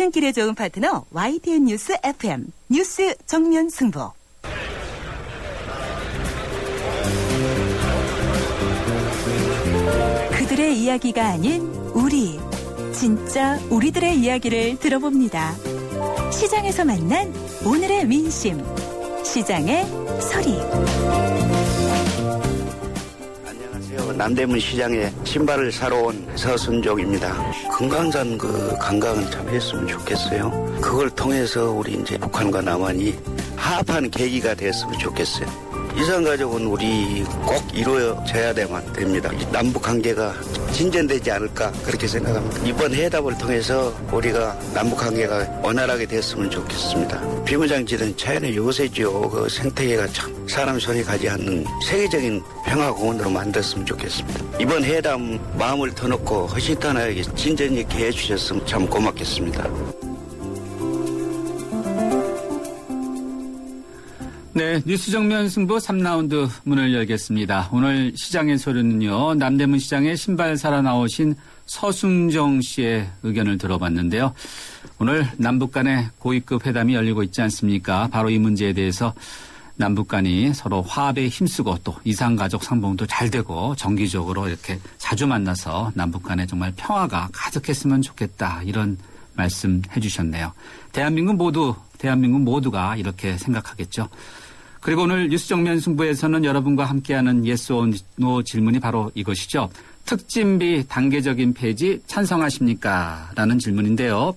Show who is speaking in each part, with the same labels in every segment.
Speaker 1: 퇴근길에 좋은 파트너 YTN 뉴스 FM 뉴스 정면 승부. 그들의 이야기가 아닌 우리, 진짜 우리들의 이야기를 들어봅니다. 시장에서 만난 오늘의 민심, 시장의 소리.
Speaker 2: 안녕하세요. 남대문 시장에 신발을 사러 온 서순종입니다. 금강산 관광은 참 했으면 좋겠어요. 그걸 통해서 우리 이제 북한과 남한이 화합하는 계기가 됐으면 좋겠어요. 이산가족은 우리 꼭 이루어져야만 됩니다. 남북 관계가 진전되지 않을까 그렇게 생각합니다. 이번 회담을 통해서 우리가 남북 관계가 원활하게 됐으면 좋겠습니다. 비무장지대는 자연의 요새죠. 그 생태계가 참 사람 손이 가지 않는 세계적인 평화공원으로 만들었으면 좋겠습니다. 이번 회담 마음을 터놓고 허심탄회하게 진전 있게 해주셨으면 참 고맙겠습니다.
Speaker 3: 네, 뉴스 정면 승부 3라운드 문을 열겠습니다. 오늘 시장의 소리는요, 남대문 시장에 신발 사러 나오신 서순정 씨의 의견을 들어봤는데요. 오늘 남북 간의 고위급 회담이 열리고 있지 않습니까? 바로 이 문제에 대해서 남북 간이 서로 화합에 힘쓰고 또 이산가족 상봉도 잘 되고 정기적으로 이렇게 자주 만나서 남북 간에 정말 평화가 가득했으면 좋겠다, 이런 말씀 해주셨네요. 대한민국 모두가 이렇게 생각하겠죠. 그리고 오늘 뉴스 정면 승부에서는 여러분과 함께하는 yes or no 질문이 바로 이것이죠. 특진비 단계적인 폐지 찬성하십니까? 라는 질문인데요.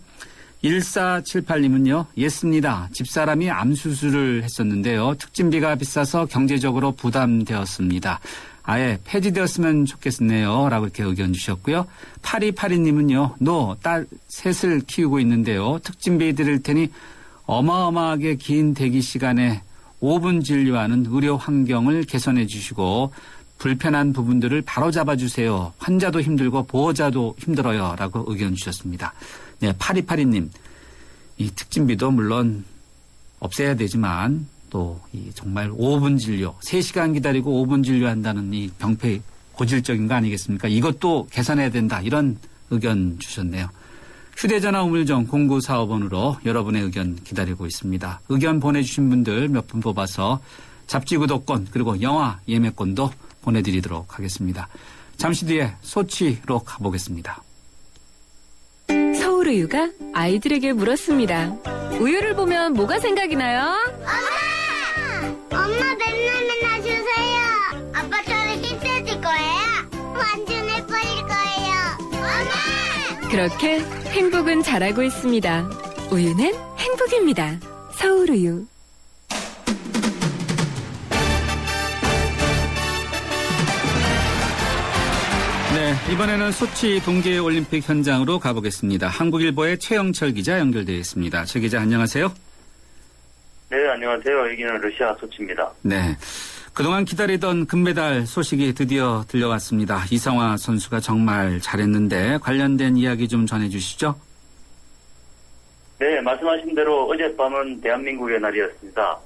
Speaker 3: 1478님은요. 예스입니다. 집사람이 암 수술을 했었는데요. 특진비가 비싸서 경제적으로 부담되었습니다. 아예 폐지되었으면 좋겠네요. 라고 이렇게 의견 주셨고요. 8282님은요. 노, 딸 셋을 키우고 있는데요. 특진비 드릴 테니 어마어마하게 긴 대기 시간에 5분 진료하는 의료 환경을 개선해 주시고 불편한 부분들을 바로 잡아주세요. 환자도 힘들고 보호자도 힘들어요. 라고 의견 주셨습니다. 네, 8282님. 이 특진비도 물론 없애야 되지만 또 이 정말 5분 진료, 3시간 기다리고 5분 진료한다는 이 병폐 고질적인 거 아니겠습니까? 이것도 개선해야 된다. 이런 의견 주셨네요. 휴대전화 우물정 0945번으로 여러분의 의견 기다리고 있습니다. 의견 보내주신 분들 몇 분 뽑아서 잡지 구독권 그리고 영화 예매권도 보내드리도록 하겠습니다. 잠시 뒤에 소치로 가보겠습니다.
Speaker 4: 서울우유가 아이들에게 물었습니다. 우유를 보면 뭐가 생각이 나요?
Speaker 5: 엄마! 엄마 맨날 주세요. 아빠처럼 힘내줄 거예요? 완전 예뻐질 거예요. 엄마!
Speaker 4: 그렇게 행복은 자라고 있습니다. 우유는 행복입니다. 서울우유.
Speaker 3: 네, 이번에는 소치 동계올림픽 현장으로 가보겠습니다. 한국일보의 최영철 기자 연결되어 있습니다. 최 기자 안녕하세요.
Speaker 6: 네, 안녕하세요. 여기는 러시아 소치입니다.
Speaker 3: 네, 그동안 기다리던 금메달 소식이 드디어 들려왔습니다. 이상화 선수가 정말 잘했는데 관련된 이야기 좀 전해주시죠.
Speaker 6: 네, 말씀하신 대로 어젯밤은 대한민국의 날이었습니다.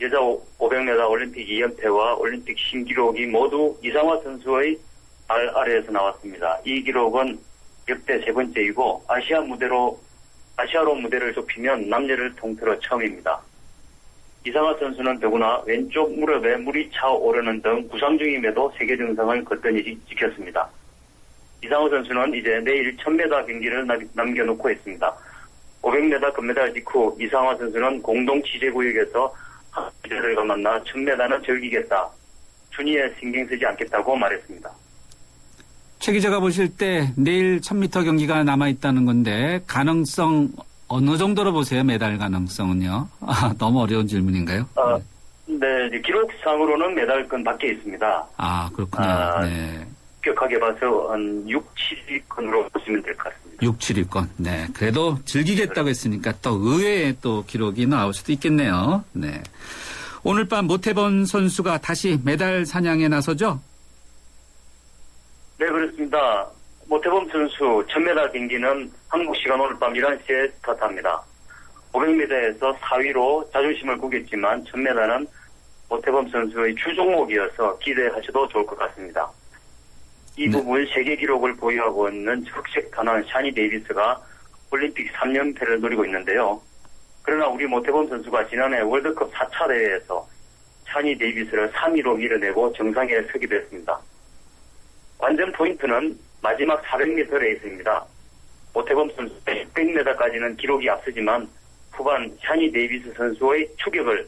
Speaker 6: 여자 500m 올림픽 2연패와 올림픽 신기록이 모두 이상화 선수의 발 아래에서 나왔습니다. 이 기록은 역대 세 번째이고 아시아로 무대를 좁히면 남녀를 통틀어 처음입니다. 이상화 선수는 더구나 왼쪽 무릎에 물이 차오르는 등 부상 중임에도 세계 정상을 거뜬히 지켰습니다. 이상화 선수는 이제 내일 1000m 경기를 남겨놓고 있습니다. 500m 금메달 직후 이상화 선수는 공동 취재구역에서 한국인들과 만나 1000m는 즐기겠다. 순위에 신경 쓰지 않겠다고 말했습니다.
Speaker 3: 최 기자가 보실 때 내일 1000m 경기가 남아있다는 건데 가능성 어느 정도로 보세요? 메달 가능성은요? 너무 어려운 질문인가요?
Speaker 6: 네, 기록상으로는 메달권 밖에 있습니다.
Speaker 3: 아, 그렇구나. 네.
Speaker 6: 격하게 봐서 한 6, 7위권으로 보시면 될 것 같습니다.
Speaker 3: 6, 7위권. 네. 그래도 즐기겠다고 했으니까 또 의외의 또 기록이 나올 수도 있겠네요. 네. 오늘 밤 모태범 선수가 다시 메달 사냥에 나서죠?
Speaker 6: 네, 그렇습니다. 모태범 선수 1000m 경기는 한국 시간 오늘 밤 11시에 스타트합니다. 500m에서 4위로 자존심을 구겼지만 1000m는 모태범 선수의 주종목이어서 기대하셔도 좋을 것 같습니다. 이 부분 세계 기록을 보유하고 있는 흑색 단원 샤니 데이비스가 올림픽 3연패를 노리고 있는데요. 그러나 우리 모태범 선수가 지난해 월드컵 4차 대회에서 샤니 데이비스를 3위로 밀어내고 정상에 서게 됐습니다. 관전 포인트는 마지막 400m 레이스입니다. 모태범 선수의 600m까지는 기록이 앞서지만 후반 샤니 데이비스 선수의 추격을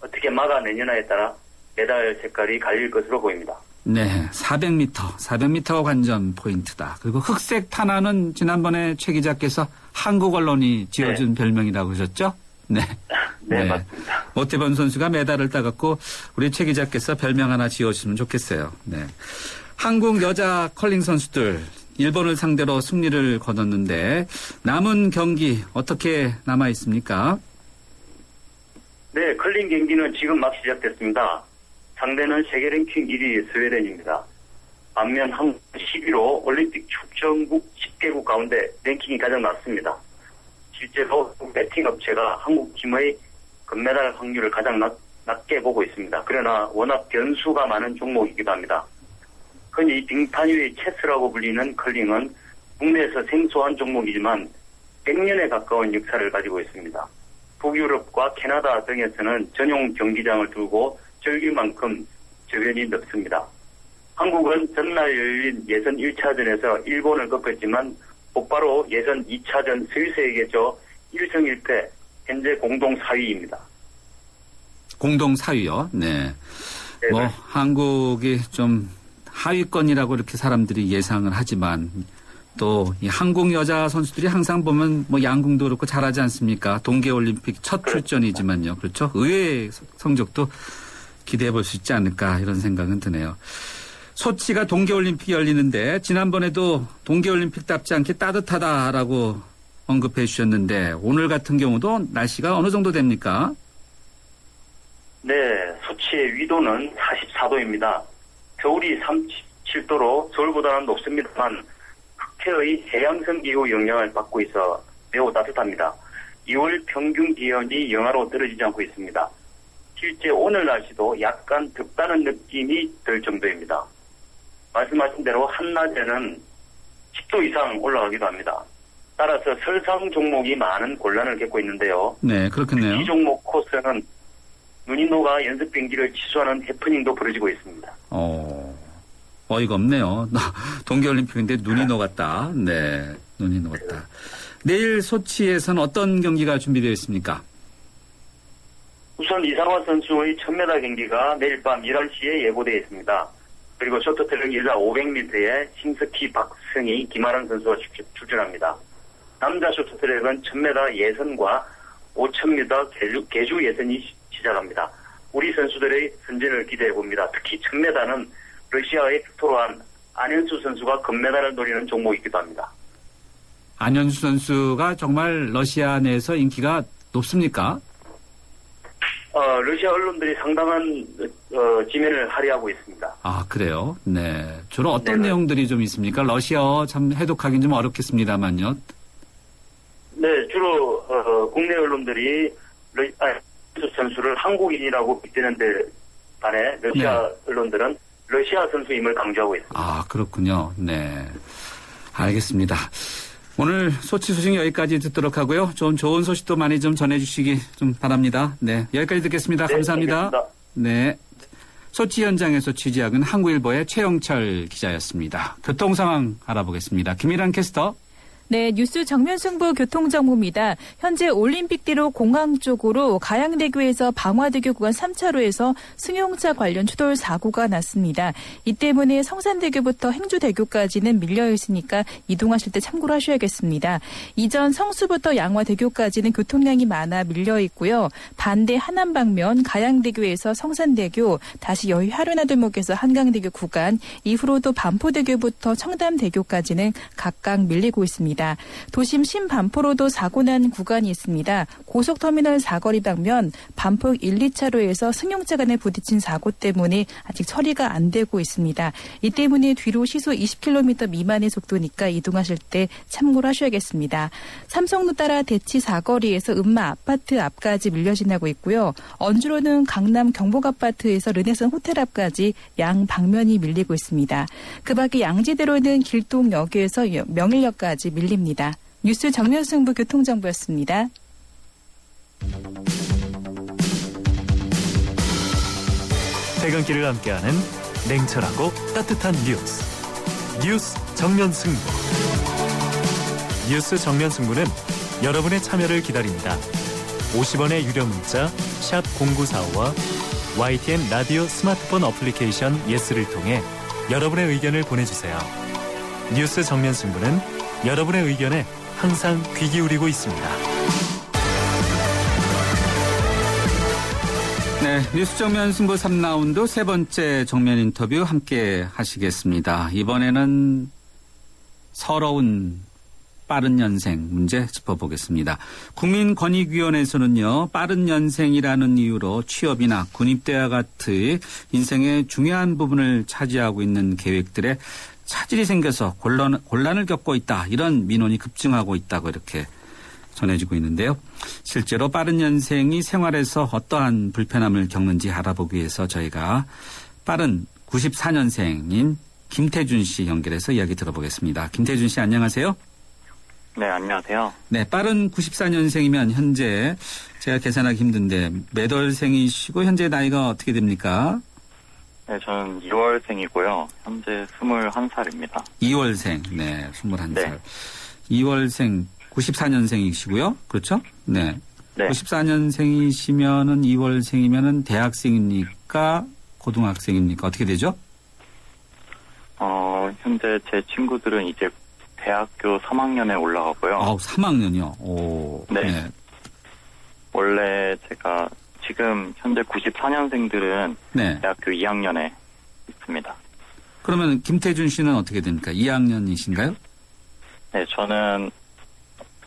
Speaker 6: 어떻게 막아내느냐에 따라 메달 색깔이 갈릴 것으로 보입니다.
Speaker 3: 네, 400m 관전 포인트다. 그리고 흑색 판화는 지난번에 최 기자께서 한국 언론이 지어준 별명이라고 그러셨죠? 네.
Speaker 6: 네, 맞습니다.
Speaker 3: 모태범 선수가 메달을 따갖고 우리 최 기자께서 별명 하나 지어주시면 좋겠어요. 네. 한국 여자 컬링 선수들 일본을 상대로 승리를 거뒀는데 남은 경기 어떻게 남아 있습니까?
Speaker 6: 네, 컬링 경기는 지금 막 시작됐습니다. 상대는 세계 랭킹 1위 스웨덴입니다. 반면 한국 11호 올림픽 출전국 10개국 가운데 랭킹이 가장 낮습니다. 실제로 배팅 업체가 한국 팀의 금메달 확률을 가장 낮게 보고 있습니다. 그러나 워낙 변수가 많은 종목이기도 합니다. 흔히 빙판 위의 체스라고 불리는 컬링은 국내에서 생소한 종목이지만 100년에 가까운 역사를 가지고 있습니다. 북유럽과 캐나다 등에서는 전용 경기장을 두고 즐길 만큼 저변이 넓습니다. 한국은 전날 열린 예선 1차전에서 일본을 꺾었지만 곧바로 예선 2차전 스위스에게 져 1승 1패, 현재 공동 4위입니다.
Speaker 3: 공동 4위요. 네.
Speaker 6: 네,
Speaker 3: 뭐
Speaker 6: 네.
Speaker 3: 한국이 좀 하위권이라고 이렇게 사람들이 예상을 하지만 또 이 한국 여자 선수들이 항상 보면 뭐 양궁도 그렇고 잘하지 않습니까? 동계올림픽 첫 출전이지만요. 그렇죠? 의외의 성적도 기대해 볼 수 있지 않을까 이런 생각은 드네요. 소치가 동계올림픽이 열리는데 지난번에도 동계올림픽답지 않게 따뜻하다라고 언급해 주셨는데 오늘 같은 경우도 날씨가 어느 정도 됩니까?
Speaker 6: 네, 소치의 위도는 44도입니다. 겨울이 37도로 서울보다는 높습니다만 흑해의 해양성 기후 영향을 받고 있어 매우 따뜻합니다. 2월 평균 기온이 영하로 떨어지지 않고 있습니다. 실제 오늘 날씨도 약간 덥다는 느낌이 들 정도입니다. 말씀하신 대로 한낮에는 10도 이상 올라가기도 합니다. 따라서 설상 종목이 많은 곤란을 겪고 있는데요.
Speaker 3: 네, 그렇겠네요.
Speaker 6: 이 종목 코스는 눈이 녹아 연습 경기를 취소하는 해프닝도 벌어지고 있습니다.
Speaker 3: 어이가 없네요. 동계올림픽인데 눈이 녹았다. 네, 눈이 녹았다. 내일 소치에서는 어떤 경기가 준비되어 있습니까?
Speaker 6: 우선 이상화 선수의 1000m 경기가 내일 밤 11시에 예고되어 있습니다. 그리고 쇼트트랙 여자 500m에 심석희, 박승희, 김아랑 선수가 출전합니다. 남자 쇼트트랙은 1000m 예선과 5000m 계주 예선이 시작합니다. 우리 선수들의 선전을 기대해봅니다. 특히 1000m는 러시아의 빅토르한 안현수 선수가 금메달을 노리는 종목이기도 합니다.
Speaker 3: 안현수 선수가 정말 러시아 내에서 인기가 높습니까?
Speaker 6: 러시아 언론들이 상당한 지면을 할애하고 있습니다.
Speaker 3: 아, 그래요? 네. 주로 어떤
Speaker 6: 네네.
Speaker 3: 내용들이 좀 있습니까? 러시아어 참 해독하기는 좀 어렵겠습니다만요.
Speaker 6: 네, 주로 국내 언론들이 안현수 선수를 한국인이라고 빗대는데 반해 러시아 언론들은 러시아 선수임을 강조하고 있습니다.
Speaker 3: 아, 그렇군요. 네. 알겠습니다. 오늘 소치 소식 여기까지 듣도록 하고요. 좀 좋은 소식도 많이 좀 전해주시기 좀 바랍니다. 네. 여기까지 듣겠습니다.
Speaker 6: 네,
Speaker 3: 감사합니다.
Speaker 6: 알겠습니다.
Speaker 3: 네. 소치 현장에서 취재한 한국일보의 최영철 기자였습니다. 교통 상황 알아보겠습니다. 김일환 캐스터.
Speaker 7: 네, 뉴스 정면 승부 교통정보입니다. 현재 올림픽대로 공항 쪽으로 가양대교에서 방화대교 구간 3차로에서 승용차 관련 추돌 사고가 났습니다. 이 때문에 성산대교부터 행주대교까지는 밀려 있으니까 이동하실 때 참고로 하셔야겠습니다. 이전 성수부터 양화대교까지는 교통량이 많아 밀려 있고요. 반대 하남 방면 가양대교에서 성산대교, 다시 여의 하루나들목에서 한강대교 구간, 이후로도 반포대교부터 청담대교까지는 각각 밀리고 있습니다. 도심 신반포로도 사고 난 구간이 있습니다. 고속터미널 사거리 방면 반폭 1, 2차로에서 승용차 간에 부딪힌 사고 때문에 아직 처리가 안 되고 있습니다. 이 때문에 뒤로 시속 20km 미만의 속도니까 이동하실 때 참고를 하셔야겠습니다. 삼성로 따라 대치 사거리에서 음마 아파트 앞까지 밀려 지나고 있고요. 언주로는 강남 경복아파트에서 르네선 호텔 앞까지 양 방면이 밀리고 있습니다. 그 밖에 양지대로는 길동역에서 명일역까지 밀립니다. 뉴스 정면승부 교통정보였습니다.
Speaker 8: 퇴근길을 함께하는 냉철하고 따뜻한 뉴스 정면 승부. 뉴스 정면 승부는 여러분의 참여를 기다립니다. 50원의 유료 문자 샵 0945와 YTN 라디오 스마트폰 어플리케이션 예스를 통해 여러분의 의견을 보내주세요. 뉴스 정면 승부는 여러분의 의견에 항상 귀 기울이고 있습니다.
Speaker 3: 네, 뉴스 정면 승부 3라운드 세 번째 정면 인터뷰 함께 하시겠습니다. 이번에는 서러운 빠른 연생 문제 짚어보겠습니다. 국민권익위원회에서는요, 빠른 연생이라는 이유로 취업이나 군입대와 같은 인생의 중요한 부분을 차지하고 있는 계획들에 차질이 생겨서 곤란을 겪고 있다. 이런 민원이 급증하고 있다고 이렇게 전해지고 있는데요. 실제로 빠른 연생이 생활에서 어떠한 불편함을 겪는지 알아보기 위해서 저희가 빠른 94년생인 김태준 씨 연결해서 이야기 들어보겠습니다. 김태준 씨 안녕하세요.
Speaker 9: 네, 안녕하세요.
Speaker 3: 네, 빠른 94년생이면 현재 제가 계산하기 힘든데 몇 월생이시고 현재 나이가 어떻게 됩니까?
Speaker 9: 네, 저는 2월생이고요. 현재 21살입니다.
Speaker 3: 2월생, 네, 21살.
Speaker 9: 네.
Speaker 3: 2월생 94년생이시고요. 그렇죠? 네.
Speaker 9: 네.
Speaker 3: 94년생이시면은 2월생이면은 대학생입니까? 고등학생입니까? 어떻게 되죠?
Speaker 9: 현재 제 친구들은 이제 대학교 3학년에 올라가고요.
Speaker 3: 3학년이요? 오.
Speaker 9: 네. 원래 제가 지금 현재 94년생들은
Speaker 3: 네.
Speaker 9: 대학교 2학년에 있습니다.
Speaker 3: 그러면 김태준 씨는 어떻게 됩니까? 2학년이신가요?
Speaker 9: 네, 저는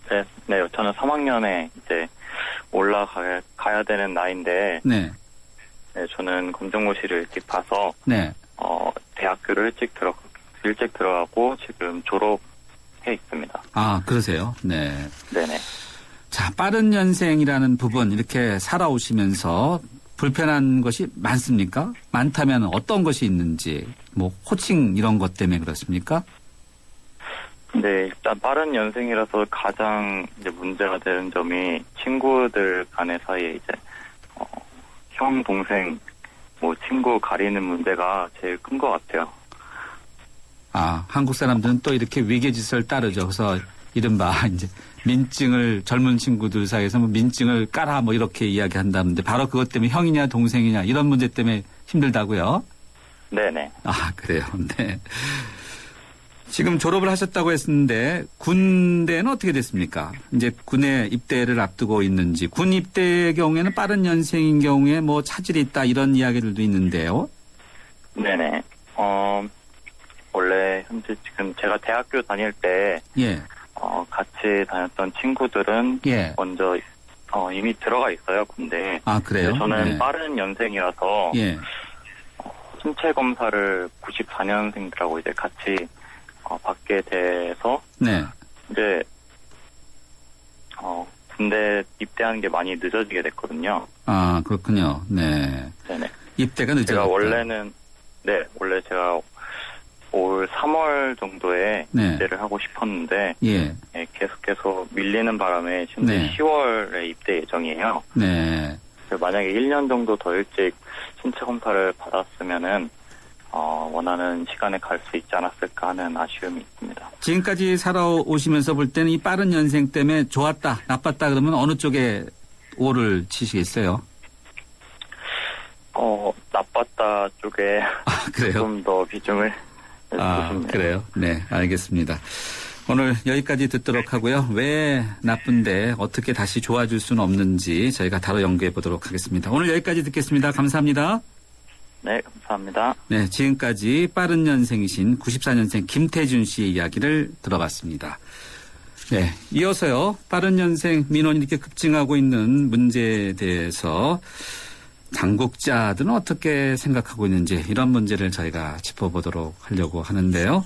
Speaker 9: 3학년에 이제 올라가야 되는 나이인데,
Speaker 3: 네.
Speaker 9: 네, 저는 검정고시를 일찍 봐서,
Speaker 3: 네.
Speaker 9: 대학교를 일찍 들어가고 지금 졸업해 있습니다.
Speaker 3: 아, 그러세요? 네.
Speaker 9: 네네.
Speaker 3: 자, 빠른 연생이라는 부분 이렇게 살아오시면서 불편한 것이 많습니까? 많다면 어떤 것이 있는지, 뭐 호칭 이런 것 때문에 그렇습니까?
Speaker 9: 네, 일단 빠른 연생이라서 가장 이제 문제가 되는 점이 친구들 간의 사이에 이제 형, 동생, 뭐 친구 가리는 문제가 제일 큰 것 같아요.
Speaker 3: 아, 한국 사람들은 또 이렇게 위계질서를 따르죠. 그래서 이른바 이제 민증을 젊은 친구들 사이에서 뭐 민증을 까라 뭐 이렇게 이야기한다는데 바로 그것 때문에 형이냐 동생이냐 이런 문제 때문에 힘들다고요?
Speaker 9: 네네.
Speaker 3: 아, 그래요. 네. 지금 졸업을 하셨다고 했는데 군대는 어떻게 됐습니까? 이제 군에 입대를 앞두고 있는지 군 입대의 경우에는 빠른 연생인 경우에 뭐 차질이 있다 이런 이야기들도 있는데요.
Speaker 9: 네네. 원래 현재 지금 제가 대학교 다닐 때
Speaker 3: 예.
Speaker 9: 같이 다녔던 친구들은
Speaker 3: 예.
Speaker 9: 먼저 이미 들어가 있어요, 군대에.
Speaker 3: 아, 그래요?
Speaker 9: 저는
Speaker 3: 네.
Speaker 9: 빠른 연생이라서
Speaker 3: 예.
Speaker 9: 신체 검사를 94년생들하고 이제 같이 받게 돼서
Speaker 3: 네.
Speaker 9: 이제 군대 입대하는 게 많이 늦어지게 됐거든요.
Speaker 3: 아, 그렇군요. 네.
Speaker 9: 네네.
Speaker 3: 입대가 늦어졌다.
Speaker 9: 제가 원래 제가 올 3월 정도에
Speaker 3: 네.
Speaker 9: 입대를 하고 싶었는데
Speaker 3: 예.
Speaker 9: 네, 계속해서 밀리는 바람에 현재
Speaker 3: 네.
Speaker 9: 10월에 입대 예정이에요.
Speaker 3: 네.
Speaker 9: 만약에 1년 정도 더 일찍 신체 검사를 받았으면은 원하는 시간에 갈 수 있지 않았을까 하는 아쉬움이 있습니다.
Speaker 3: 지금까지 살아오시면서 볼 때는 이 빠른 연생 때문에 좋았다, 나빴다 그러면 어느 쪽에 오를 치시겠어요?
Speaker 9: 나빴다 쪽에
Speaker 3: 그래요?
Speaker 9: 좀 더 비중을
Speaker 3: 아,
Speaker 9: 두고 싶네요.
Speaker 3: 그래요? 네, 알겠습니다. 오늘 여기까지 듣도록 하고요. 왜 나쁜데 어떻게 다시 좋아질 수는 없는지 저희가 다뤄 연구해 보도록 하겠습니다. 오늘 여기까지 듣겠습니다. 감사합니다.
Speaker 9: 네, 감사합니다.
Speaker 3: 네, 지금까지 빠른 연생이신 94년생 김태준 씨의 이야기를 들어봤습니다. 네, 이어서요. 빠른 연생 민원이 이렇게 급증하고 있는 문제에 대해서 당국자들은 어떻게 생각하고 있는지 이런 문제를 저희가 짚어보도록 하려고 하는데요.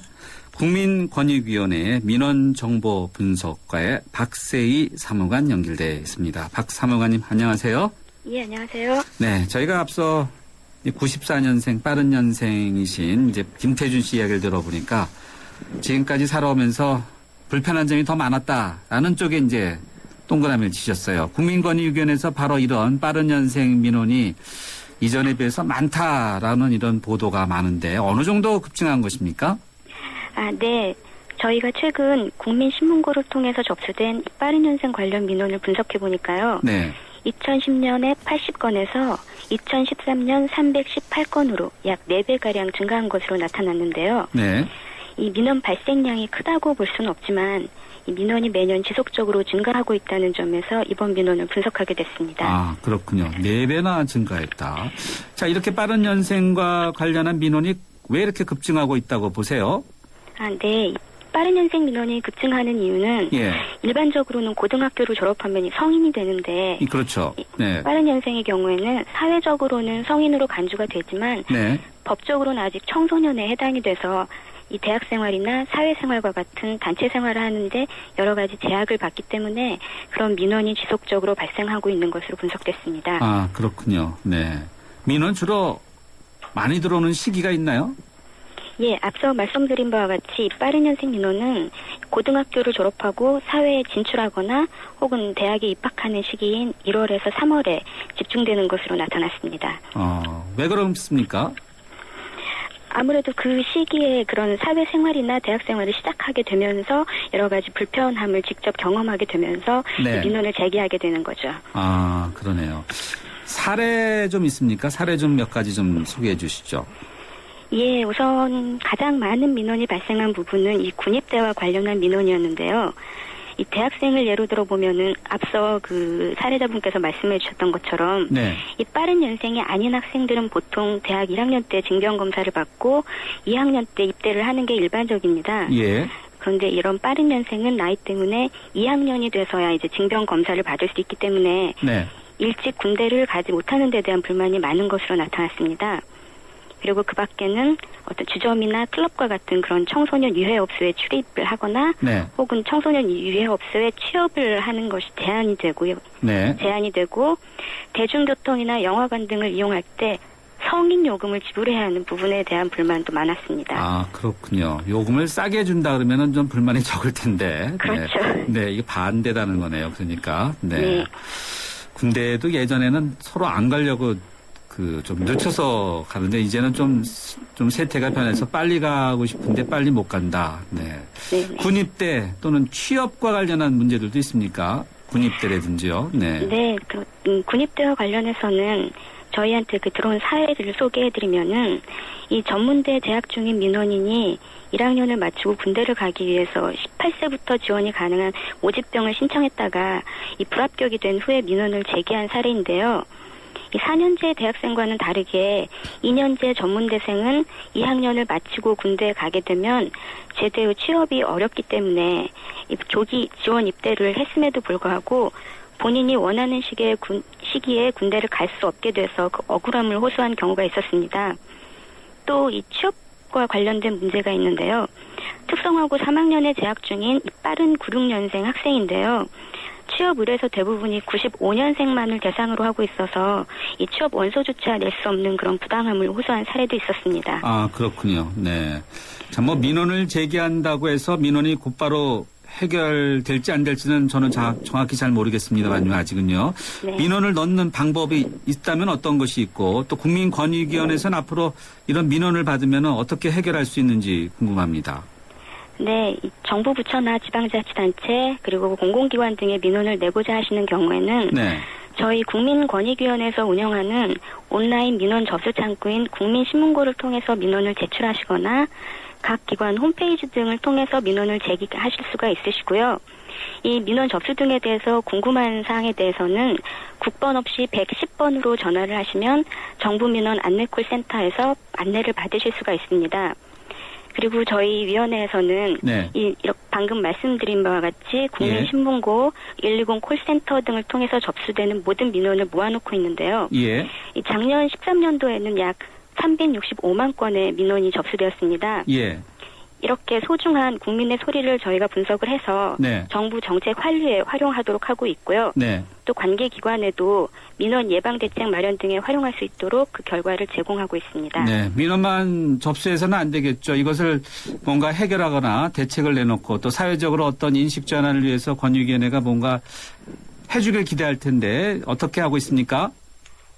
Speaker 3: 국민권익위원회 민원정보분석과의 박세희 사무관 연결되어 있습니다. 박 사무관님 안녕하세요.
Speaker 5: 예, 안녕하세요.
Speaker 3: 네, 저희가 앞서 94년생 빠른 연생이신 이제 김태준 씨 이야기를 들어보니까 지금까지 살아오면서 불편한 점이 더 많았다라는 쪽에 이제 동그라미를 치셨어요. 국민권익위원회에서 바로 이런 빠른 연생 민원이 이전에 비해서 많다라는 이런 보도가 많은데 어느 정도 급증한 것입니까?
Speaker 10: 네. 저희가 최근 국민신문고를 통해서 접수된 이 빠른 연생 관련 민원을 분석해 보니까요.
Speaker 3: 네.
Speaker 10: 2010년에 80건에서 2013년 318건으로 약 4배가량 증가한 것으로 나타났는데요.
Speaker 3: 네.
Speaker 10: 이 민원 발생량이 크다고 볼 수는 없지만 이 민원이 매년 지속적으로 증가하고 있다는 점에서 이번 민원을 분석하게 됐습니다.
Speaker 3: 아, 그렇군요. 4배나 증가했다. 자, 이렇게 빠른 연생과 관련한 민원이 왜 이렇게 급증하고 있다고 보세요?
Speaker 10: 네. 빠른 연생 민원이 급증하는 이유는
Speaker 3: 예.
Speaker 10: 일반적으로는 고등학교를 졸업하면 성인이 되는데
Speaker 3: 그렇죠. 네.
Speaker 10: 빠른 연생의 경우에는 사회적으로는 성인으로 간주가 되지만
Speaker 3: 네.
Speaker 10: 법적으로는 아직 청소년에 해당이 돼서 이 대학생활이나 사회생활과 같은 단체 생활을 하는데 여러 가지 제약을 받기 때문에 그런 민원이 지속적으로 발생하고 있는 것으로 분석됐습니다.
Speaker 3: 아, 그렇군요. 네. 민원 주로 많이 들어오는 시기가 있나요?
Speaker 10: 예, 앞서 말씀드린 바와 같이 빠른 연생 민원은 고등학교를 졸업하고 사회에 진출하거나 혹은 대학에 입학하는 시기인 1월에서 3월에 집중되는 것으로 나타났습니다.
Speaker 3: 왜 그렇습니까?
Speaker 10: 아무래도 그 시기에 그런 사회생활이나 대학생활을 시작하게 되면서 여러 가지 불편함을 직접 경험하게 되면서
Speaker 3: 네.
Speaker 10: 민원을 제기하게 되는 거죠.
Speaker 3: 아, 그러네요. 사례 좀 있습니까? 사례 좀 몇 가지 좀 소개해 주시죠.
Speaker 10: 예, 우선 가장 많은 민원이 발생한 부분은 이 군입대와 관련한 민원이었는데요. 이 대학생을 예로 들어보면은 앞서 그 사례자분께서 말씀해 주셨던 것처럼
Speaker 3: 네.
Speaker 10: 이 빠른 연생이 아닌 학생들은 보통 대학 1학년 때 징병검사를 받고 2학년 때 입대를 하는 게 일반적입니다.
Speaker 3: 예.
Speaker 10: 그런데 이런 빠른 연생은 나이 때문에 2학년이 돼서야 이제 징병검사를 받을 수 있기 때문에
Speaker 3: 네.
Speaker 10: 일찍 군대를 가지 못하는 데 대한 불만이 많은 것으로 나타났습니다. 그리고 그 밖에는 어떤 주점이나 클럽과 같은 그런 청소년 유해업소에 출입을 하거나
Speaker 3: 네.
Speaker 10: 혹은 청소년 유해업소에 취업을 하는 것이 제한이 되고요.
Speaker 3: 네.
Speaker 10: 제한이 되고 대중교통이나 영화관 등을 이용할 때 성인 요금을 지불해야 하는 부분에 대한 불만도 많았습니다.
Speaker 3: 아, 그렇군요. 요금을 싸게 준다 그러면은 좀 불만이 적을 텐데.
Speaker 10: 그렇죠.
Speaker 3: 네, 이게 반대라는 거네요. 그러니까. 네.
Speaker 10: 네.
Speaker 3: 군대에도 예전에는 서로 안 가려고 좀 늦춰서 가는데 이제는 좀 세태가 변해서 빨리 가고 싶은데 빨리 못 간다. 네.
Speaker 10: 네네.
Speaker 3: 군입대 또는 취업과 관련한 문제들도 있습니까? 군입대라든지요. 네.
Speaker 10: 네, 군입대와 관련해서는 저희한테 들어온 사례를 소개해드리면은 이 전문대 재학 중인 민원인이 1학년을 마치고 군대를 가기 위해서 18세부터 지원이 가능한 모집병을 신청했다가 이 불합격이 된 후에 민원을 제기한 사례인데요. 이 4년제 대학생과는 다르게 2년제 전문대생은 2학년을 마치고 군대에 가게 되면 제대 후 취업이 어렵기 때문에 조기 지원 입대를 했음에도 불구하고 본인이 원하는 시기에 군대를 갈 수 없게 돼서 그 억울함을 호소한 경우가 있었습니다. 또 이 취업과 관련된 문제가 있는데요. 특성화고 3학년에 재학 중인 빠른 96년생 학생인데요. 취업 의뢰서 대부분이 95년생만을 대상으로 하고 있어서 이 취업 원서조차 낼 수 없는 그런 부당함을 호소한 사례도 있었습니다.
Speaker 3: 아, 그렇군요. 네. 자, 민원을 제기한다고 해서 민원이 곧바로 해결될지 안 될지는 저는 정확히 잘 모르겠습니다만 아직은요.
Speaker 10: 네.
Speaker 3: 민원을 넣는 방법이 있다면 어떤 것이 있고 또 국민권익위원회에서는 앞으로 이런 민원을 받으면 어떻게 해결할 수 있는지 궁금합니다.
Speaker 10: 네, 정부 부처나 지방자치단체 그리고 공공기관 등의 민원을 내고자 하시는 경우에는
Speaker 3: 네.
Speaker 10: 저희 국민권익위원회에서 운영하는 온라인 민원 접수 창구인 국민신문고를 통해서 민원을 제출하시거나 각 기관 홈페이지 등을 통해서 민원을 제기하실 수가 있으시고요. 이 민원 접수 등에 대해서 궁금한 사항에 대해서는 국번 없이 110번으로 전화를 하시면 정부민원 안내콜센터에서 안내를 받으실 수가 있습니다. 그리고 저희 위원회에서는
Speaker 3: 네.
Speaker 10: 방금 말씀드린 바와 같이 국민신문고 120 콜센터 등을 통해서 접수되는 모든 민원을 모아놓고 있는데요.
Speaker 3: 예.
Speaker 10: 작년 13년도에는 약 365만 건의 민원이 접수되었습니다.
Speaker 3: 예.
Speaker 10: 이렇게 소중한 국민의 소리를 저희가 분석을 해서
Speaker 3: 네.
Speaker 10: 정부 정책 관리에 활용하도록 하고 있고요.
Speaker 3: 네.
Speaker 10: 또 관계기관에도 민원 예방 대책 마련 등에 활용할 수 있도록 그 결과를 제공하고 있습니다.
Speaker 3: 네. 민원만 접수해서는 안 되겠죠. 이것을 뭔가 해결하거나 대책을 내놓고 또 사회적으로 어떤 인식 전환을 위해서 권익위원회가 뭔가 해주길 기대할 텐데 어떻게 하고 있습니까?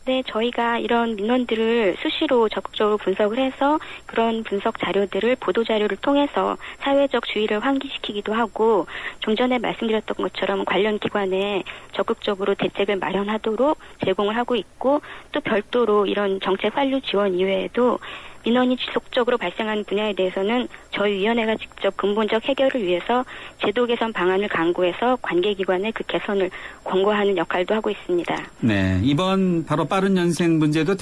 Speaker 10: 네, 저희가 이런 민원들을 수시로 적극적으로 분석을 해서 그런 분석 자료들을 보도자료를 통해서 사회적 주의를 환기시키기도 하고 좀 전에 말씀드렸던 것처럼 관련 기관에 적극적으로 대책을 마련하도록 제공을 하고 있고 또 별도로 이런 정책 환류 지원 이외에도 민원이 지속적으로 발생하는 분야에 대해서는 저희 위원회가 직접 근본적 해결을 위해서 제도 개선 방안을 강구해서 관계기관에 그 개선을 권고하는 역할도 하고 있습니다.
Speaker 3: 네. 이번 바로 빠른 연생 문제도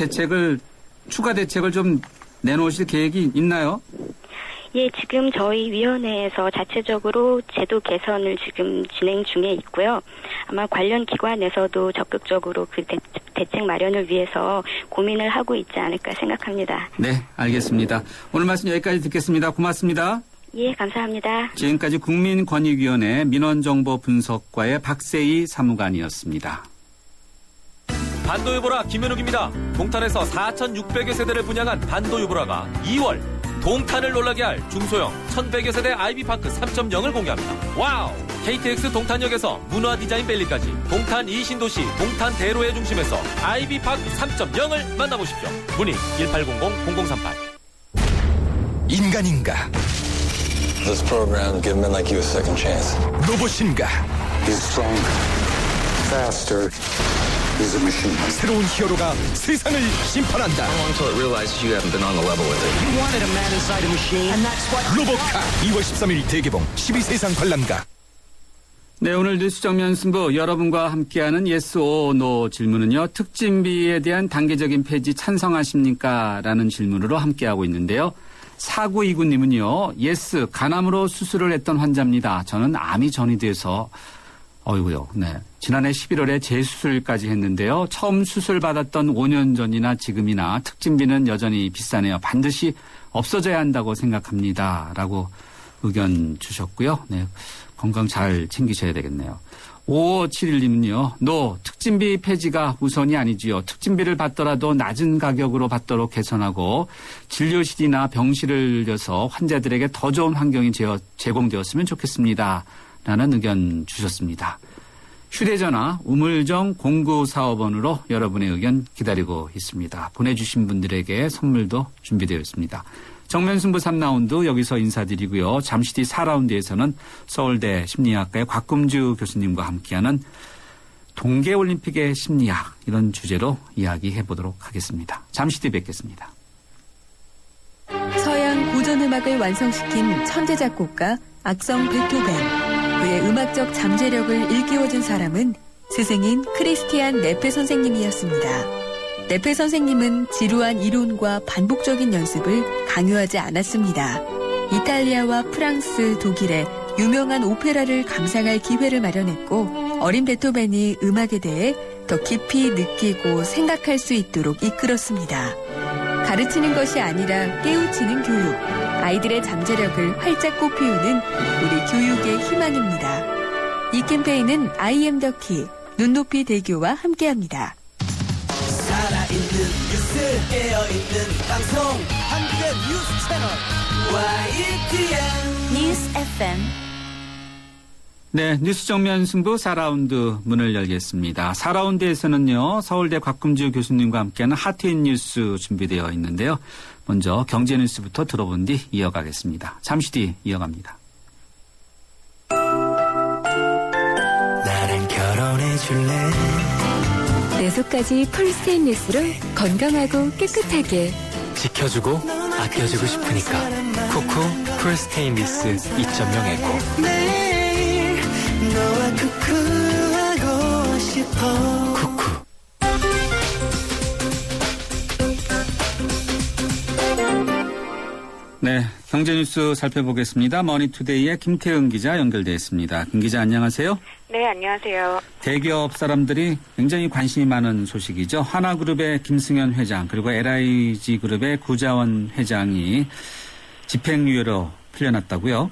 Speaker 3: 추가 대책을 좀 내놓으실 계획이 있나요?
Speaker 10: 예, 지금 저희 위원회에서 자체적으로 제도 개선을 지금 진행 중에 있고요. 아마 관련 기관에서도 적극적으로 그 대책 마련을 위해서 고민을 하고 있지 않을까 생각합니다.
Speaker 3: 네, 알겠습니다. 오늘 말씀 여기까지 듣겠습니다. 고맙습니다.
Speaker 10: 예, 감사합니다.
Speaker 3: 지금까지 국민권익위원회 민원정보분석과의 박세희 사무관이었습니다.
Speaker 11: 반도유보라 김현욱입니다. 동탄에서 4,600여 세대를 분양한 반도유보라가 2월 동탄을 놀라게 할 중소형 1,100여 세대 아이비파크 3.0을 공개합니다. 와우! KTX 동탄역에서 문화디자인 밸리까지 동탄 2신도시 동탄 대로의 중심에서 아이비파크 3.0을 만나보십시오. 문의 1800-0038.
Speaker 12: 인간인가?
Speaker 13: This program give men like you a second chance.
Speaker 12: 로봇인가?
Speaker 13: He's stronger, faster. He's a machine.
Speaker 12: 새로운 히어로가 세상을 심판한다.
Speaker 13: How long until it realizes you haven't been on the level with it?
Speaker 12: You wanted a man inside a machine, and that's what. 로봇카 2월 13일 대개봉 12세상 관람가.
Speaker 3: 네, 오늘 뉴스 정면 승부 여러분과 함께하는 yes or no 질문은요. 특진비에 대한 단계적인 폐지 찬성하십니까? 라는 질문으로 함께하고 있는데요. 4929님은요. yes, 간암으로 수술을 했던 환자입니다. 저는 암이 전이돼서 어이구요. 네. 지난해 11월에 재수술까지 했는데요. 처음 수술 받았던 5년 전이나 지금이나 특진비는 여전히 비싸네요. 반드시 없어져야 한다고 생각합니다. 라고 의견 주셨고요. 네. 건강 잘 챙기셔야 되겠네요. 5571님은요. no, 특진비 폐지가 우선이 아니지요. 특진비를 받더라도 낮은 가격으로 받도록 개선하고 진료실이나 병실을 열어서 환자들에게 더 좋은 환경이 제공되었으면 좋겠습니다. 라는 의견 주셨습니다. 휴대전화 우물정 0945번으로 여러분의 의견 기다리고 있습니다. 보내주신 분들에게 선물도 준비되어 있습니다. 정면승부 3라운드 여기서 인사드리고요. 잠시 뒤 4라운드에서는 서울대 심리학과의 곽금주 교수님과 함께하는 동계올림픽의 심리학 이런 주제로 이야기해 보도록 하겠습니다. 잠시 뒤 뵙겠습니다.
Speaker 4: 서양 고전음악을 완성시킨 천재 작곡가 악성 베토벤. 그의 음악적 잠재력을 일깨워준 사람은 스승인 크리스티안 네페 선생님이었습니다. 네페 선생님은 지루한 이론과 반복적인 연습을 강요하지 않았습니다. 이탈리아와 프랑스, 독일의 유명한 오페라를 감상할 기회를 마련했고 어린 베토벤이 음악에 대해 더 깊이 느끼고 생각할 수 있도록 이끌었습니다. 가르치는 것이 아니라 깨우치는 교육. 아이들의 잠재력을 활짝 꽃피우는 우리 교육의 희망입니다. 이 캠페인은 I am the key, 눈높이 대교와 함께합니다.
Speaker 14: 살아있는 뉴스, 깨어있는 방송, 한국의 뉴스 채널 YTN 뉴스 FM.
Speaker 3: 네, 뉴스 정면 승부 4라운드 문을 열겠습니다. 4라운드에서는요. 서울대 곽금주 교수님과 함께하는 핫인 뉴스 준비되어 있는데요. 먼저 경제 뉴스부터 들어본 뒤 이어가겠습니다. 잠시 뒤 이어갑니다.
Speaker 14: 나랑 결혼해 줄래?
Speaker 4: 내 속까지 풀스테인리스로 건강하고 깨끗하게
Speaker 15: 지켜주고 아껴주고 싶으니까 쿠쿠 풀스테인리스 2.0 에코.
Speaker 14: 매일 너와 쿠쿠하고 싶어.
Speaker 15: 쿠쿠.
Speaker 3: 네, 경제 뉴스 살펴보겠습니다. 머니투데이의 김태은 기자 연결되어 있습니다. 김 기자 안녕하세요.
Speaker 16: 네, 안녕하세요.
Speaker 3: 대기업 사람들이 굉장히 관심이 많은 소식이죠. 하나그룹의 김승현 회장 그리고 LIG그룹의 구자원 회장이 집행유예로 풀려났다고요?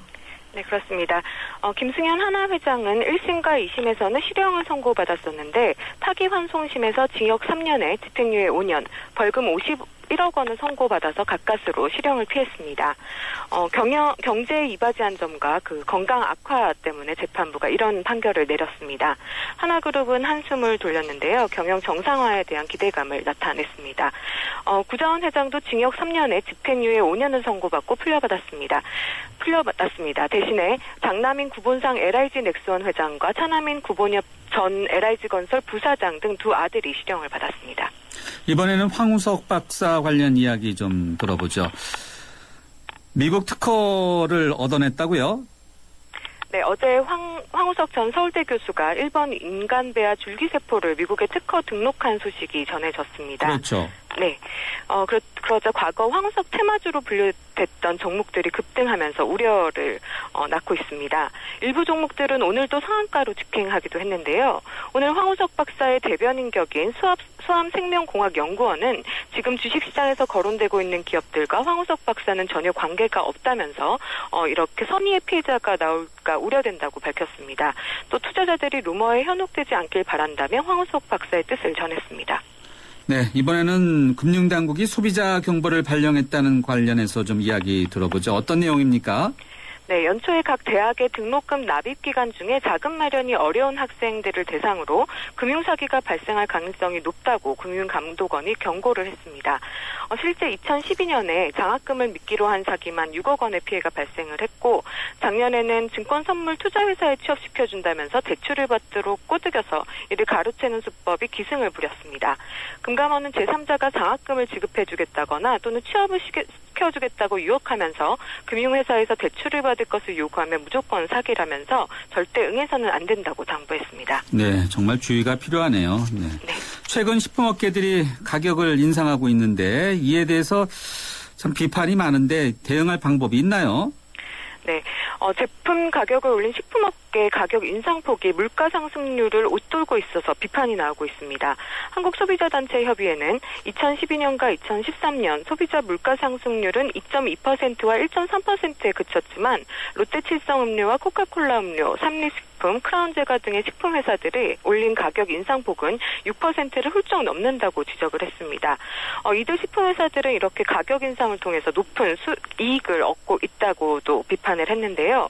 Speaker 16: 네, 그렇습니다. 김승현 하나 회장은 1심과 2심에서는 실형을 선고받았었는데 파기환송심에서 징역 3년에 집행유예 5년, 벌금 51억 원을 선고받아서 가까스로 실형을 피했습니다. 경제에 이바지한 점과 그 건강 악화 때문에 재판부가 이런 판결을 내렸습니다. 하나그룹은 한숨을 돌렸는데요. 경영 정상화에 대한 기대감을 나타냈습니다. 구자원 회장도 징역 3년에 집행유예 5년을 선고받고 풀려받았습니다. 대신에 장남인 구본상 LIG 넥스원 회장과 차남인 구본엽 전 LIG건설 부사장 등 두 아들이 실형을 받았습니다.
Speaker 3: 이번에는 황우석 박사 관련 이야기 좀 들어보죠. 미국 특허를 얻어냈다고요?
Speaker 16: 네, 어제 황우석 전 서울대 교수가 일본 인간배아 줄기세포를 미국에 특허 등록한 소식이 전해졌습니다.
Speaker 3: 그렇죠.
Speaker 16: 네. 그러자 과거 황우석 테마주로 분류됐던 종목들이 급등하면서 우려를 낳고 있습니다. 일부 종목들은 오늘도 상한가로 직행하기도 했는데요. 오늘 황우석 박사의 대변인 격인 수암생명공학연구원은 지금 주식시장에서 거론되고 있는 기업들과 황우석 박사는 전혀 관계가 없다면서 이렇게 선의의 피해자가 나올까 우려된다고 밝혔습니다. 또 투자자들이 루머에 현혹되지 않길 바란다며 황우석 박사의 뜻을 전했습니다.
Speaker 3: 네, 이번에는 금융당국이 소비자 경보를 발령했다는 관련해서 좀 이야기 들어보죠. 어떤 내용입니까?
Speaker 16: 네, 연초에 각 대학의 등록금 납입 기간 중에 자금 마련이 어려운 학생들을 대상으로 금융사기가 발생할 가능성이 높다고 금융감독원이 경고를 했습니다. 실제 2012년에 장학금을 미끼로 한 사기만 6억 원의 피해가 발생을 했고 작년에는 증권선물 투자회사에 취업시켜준다면서 대출을 받도록 꼬드겨서 이를 가로채는 수법이 기승을 부렸습니다. 금감원은 제3자가 장학금을 지급해주겠다거나 또는 취업을 시켜주겠다고 유혹하면서 금융회사에서 대출을 받을 것을 요구하면 무조건 사기라면서 절대 응해서는 안 된다고 당부했습니다.
Speaker 3: 네, 정말 주의가 필요하네요. 네. 최근 식품업계들이 가격을 인상하고 있는데 이에 대해서 참 비판이 많은데 대응할 방법이 있나요?
Speaker 16: 네, 제품 가격을 올린 식품업계 가격 인상폭이 물가 상승률을 웃돌고 있어서 비판이 나오고 있습니다. 한국소비자단체협의회는 2012년과 2013년 소비자 물가 상승률은 2.2%와 1.3%에 그쳤지만 롯데칠성음료와 코카콜라 음료, 삼리식품, 크라운제과 등의 식품회사들이 올린 가격 인상폭은 6%를 훌쩍 넘는다고 지적을 했습니다. 이들 식품회사들은 이렇게 가격 인상을 통해서 높은 이익을 얻고 있다고도 비판을 했는데요.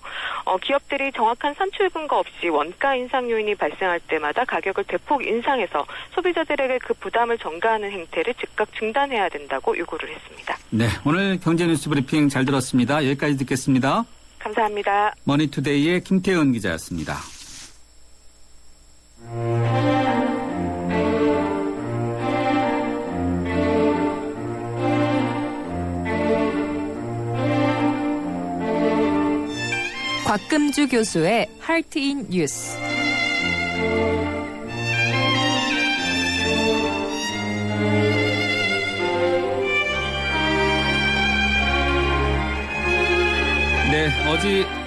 Speaker 16: 기업들이 정확한 산출 근거 없이 원가 인상 요인이 발생할 때마다 가격을 대폭 인상해서 소비자들에게 그 부담을 전가하는 행태를 즉각 중단해야 된다고 요구를 했습니다.
Speaker 3: 네, 오늘 경제뉴스 브리핑 잘 들었습니다. 여기까지 듣겠습니다.
Speaker 16: 감사합니다.
Speaker 3: 머니투데이의 김태은 기자였습니다.
Speaker 17: 곽금주 교수의 하트인 뉴스.
Speaker 3: 네,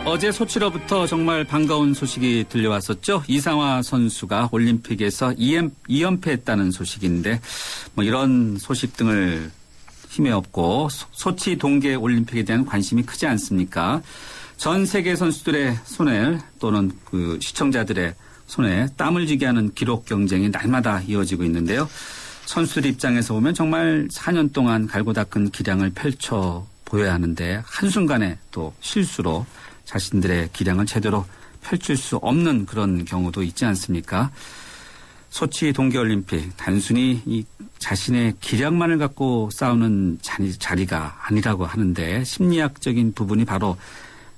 Speaker 3: 어제 소치로부터 정말 반가운 소식이 들려왔었죠. 이상화 선수가 올림픽에서 2연패했다는 소식인데 뭐 이런 소식 등을 힘에 업고 소치 동계 올림픽에 대한 관심이 크지 않습니까? 전 세계 선수들의 손에 또는 그 시청자들의 손에 땀을 쥐게 하는 기록 경쟁이 날마다 이어지고 있는데요. 선수들 입장에서 보면 정말 4년 동안 갈고 닦은 기량을 펼쳐 보여야 하는데 한순간에 또 실수로 자신들의 기량을 제대로 펼칠 수 없는 그런 경우도 있지 않습니까? 소치 동계올림픽 단순히 이 자신의 기량만을 갖고 싸우는 자리가 아니라고 하는데 심리학적인 부분이 바로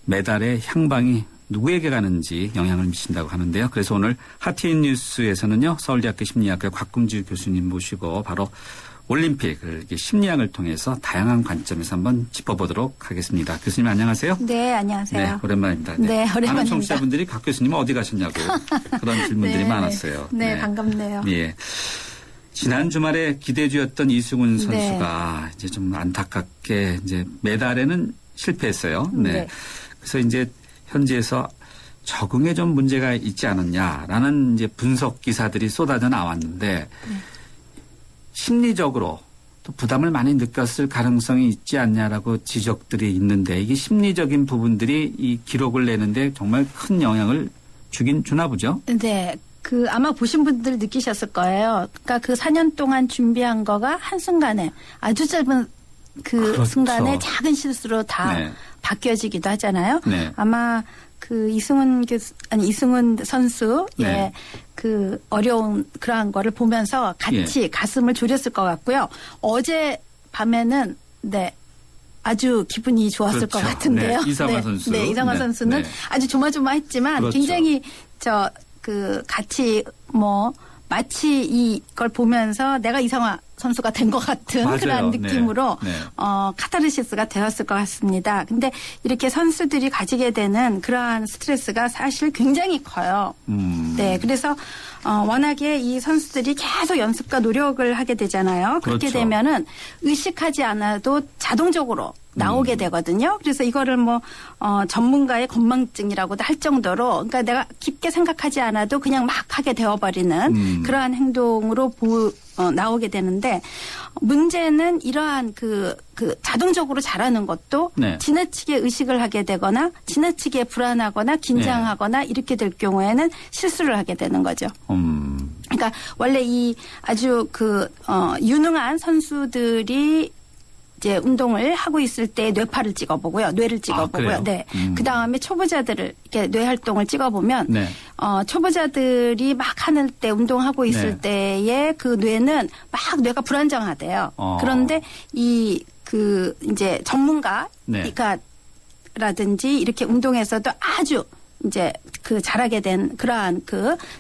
Speaker 3: 메달의 향방이 누구에게 가는지 영향을 미친다고 하는데요. 그래서 오늘 하트인 뉴스에서는요. 서울대학교 심리학과 곽금주 교수님 모시고 바로 올림픽을 심리학을 통해서 다양한 관점에서 한번 짚어보도록 하겠습니다. 교수님 안녕하세요.
Speaker 18: 네, 안녕하세요.
Speaker 3: 네, 오랜만입니다.
Speaker 18: 네, 오랜만입니다.
Speaker 3: 많은 청취자분들이 곽 교수님 어디 가셨냐고 그런 질문들이
Speaker 18: 네,
Speaker 3: 많았어요.
Speaker 18: 네, 반갑네요.
Speaker 3: 예. 지난 주말에 기대주였던 이수근 선수가 이제 좀 안타깝게 이제 메달에는 실패했어요. 네. 그래서 이제 현지에서 적응에 좀 문제가 있지 않았냐라는 이제 분석 기사들이 쏟아져 나왔는데 심리적으로 또 부담을 많이 느꼈을 가능성이 있지 않냐라고 지적들이 있는데 이게 심리적인 부분들이 이 기록을 내는데 정말 큰 영향을 주긴 주나 보죠.
Speaker 18: 네. 아마 보신 분들 느끼셨을 거예요. 그러니까 그 4년 동안 준비한 거가 한순간에 아주 짧은
Speaker 3: 그렇죠.
Speaker 18: 순간에 작은 실수로 다
Speaker 3: 네.
Speaker 18: 바뀌어지기도 하잖아요.
Speaker 3: 네.
Speaker 18: 아마 이승훈 선수의
Speaker 3: 네.
Speaker 18: 어려운 그러한 거를 보면서 같이 가슴을 졸였을 것 같고요. 어제 밤에는 아주 기분이 좋았을
Speaker 3: 그렇죠.
Speaker 18: 것 같은데요.
Speaker 3: 네, 이상화 선수.
Speaker 18: 네, 이상화
Speaker 3: 네.
Speaker 18: 선수는
Speaker 3: 네.
Speaker 18: 아주 조마조마했지만
Speaker 3: 그렇죠.
Speaker 18: 굉장히 같이 마치 이걸 보면서 내가 이상화 선수가 된 것 같은
Speaker 3: 맞아요.
Speaker 18: 그런 느낌으로
Speaker 3: 네.
Speaker 18: 카타르시스가 되었을 것 같습니다. 근데 이렇게 선수들이 가지게 되는 그러한 스트레스가 사실 굉장히 커요. 네, 그래서 워낙에 이 선수들이 계속 연습과 노력을 하게 되잖아요. 그렇게
Speaker 3: 그렇죠.
Speaker 18: 되면은 의식하지 않아도 자동적으로 나오게 되거든요. 그래서 이거를 전문가의 건망증이라고도 할 정도로, 그러니까 내가 깊게 생각하지 않아도 그냥 막 하게 되어버리는 그러한 행동으로 나오게 되는데, 문제는 이러한 자동적으로 잘하는 것도
Speaker 3: 네.
Speaker 18: 지나치게 의식을 하게 되거나 지나치게 불안하거나 긴장하거나 이렇게 될 경우에는 실수를 하게 되는 거죠. 그러니까 원래 이 아주 유능한 선수들이 이제 운동을 하고 있을 때 뇌파를 찍어보고요. 뇌를 찍어보고요. 네. 그 다음에 초보자들을 이렇게 뇌 활동을 찍어보면
Speaker 3: 네.
Speaker 18: 초보자들이 막 하는 때 운동하고 있을 때의 그 뇌는 막 뇌가 불안정하대요. 그런데 이제 전문가
Speaker 3: 네.
Speaker 18: 라든지 이렇게 운동에서도 아주 이제 잘하게 된 그러한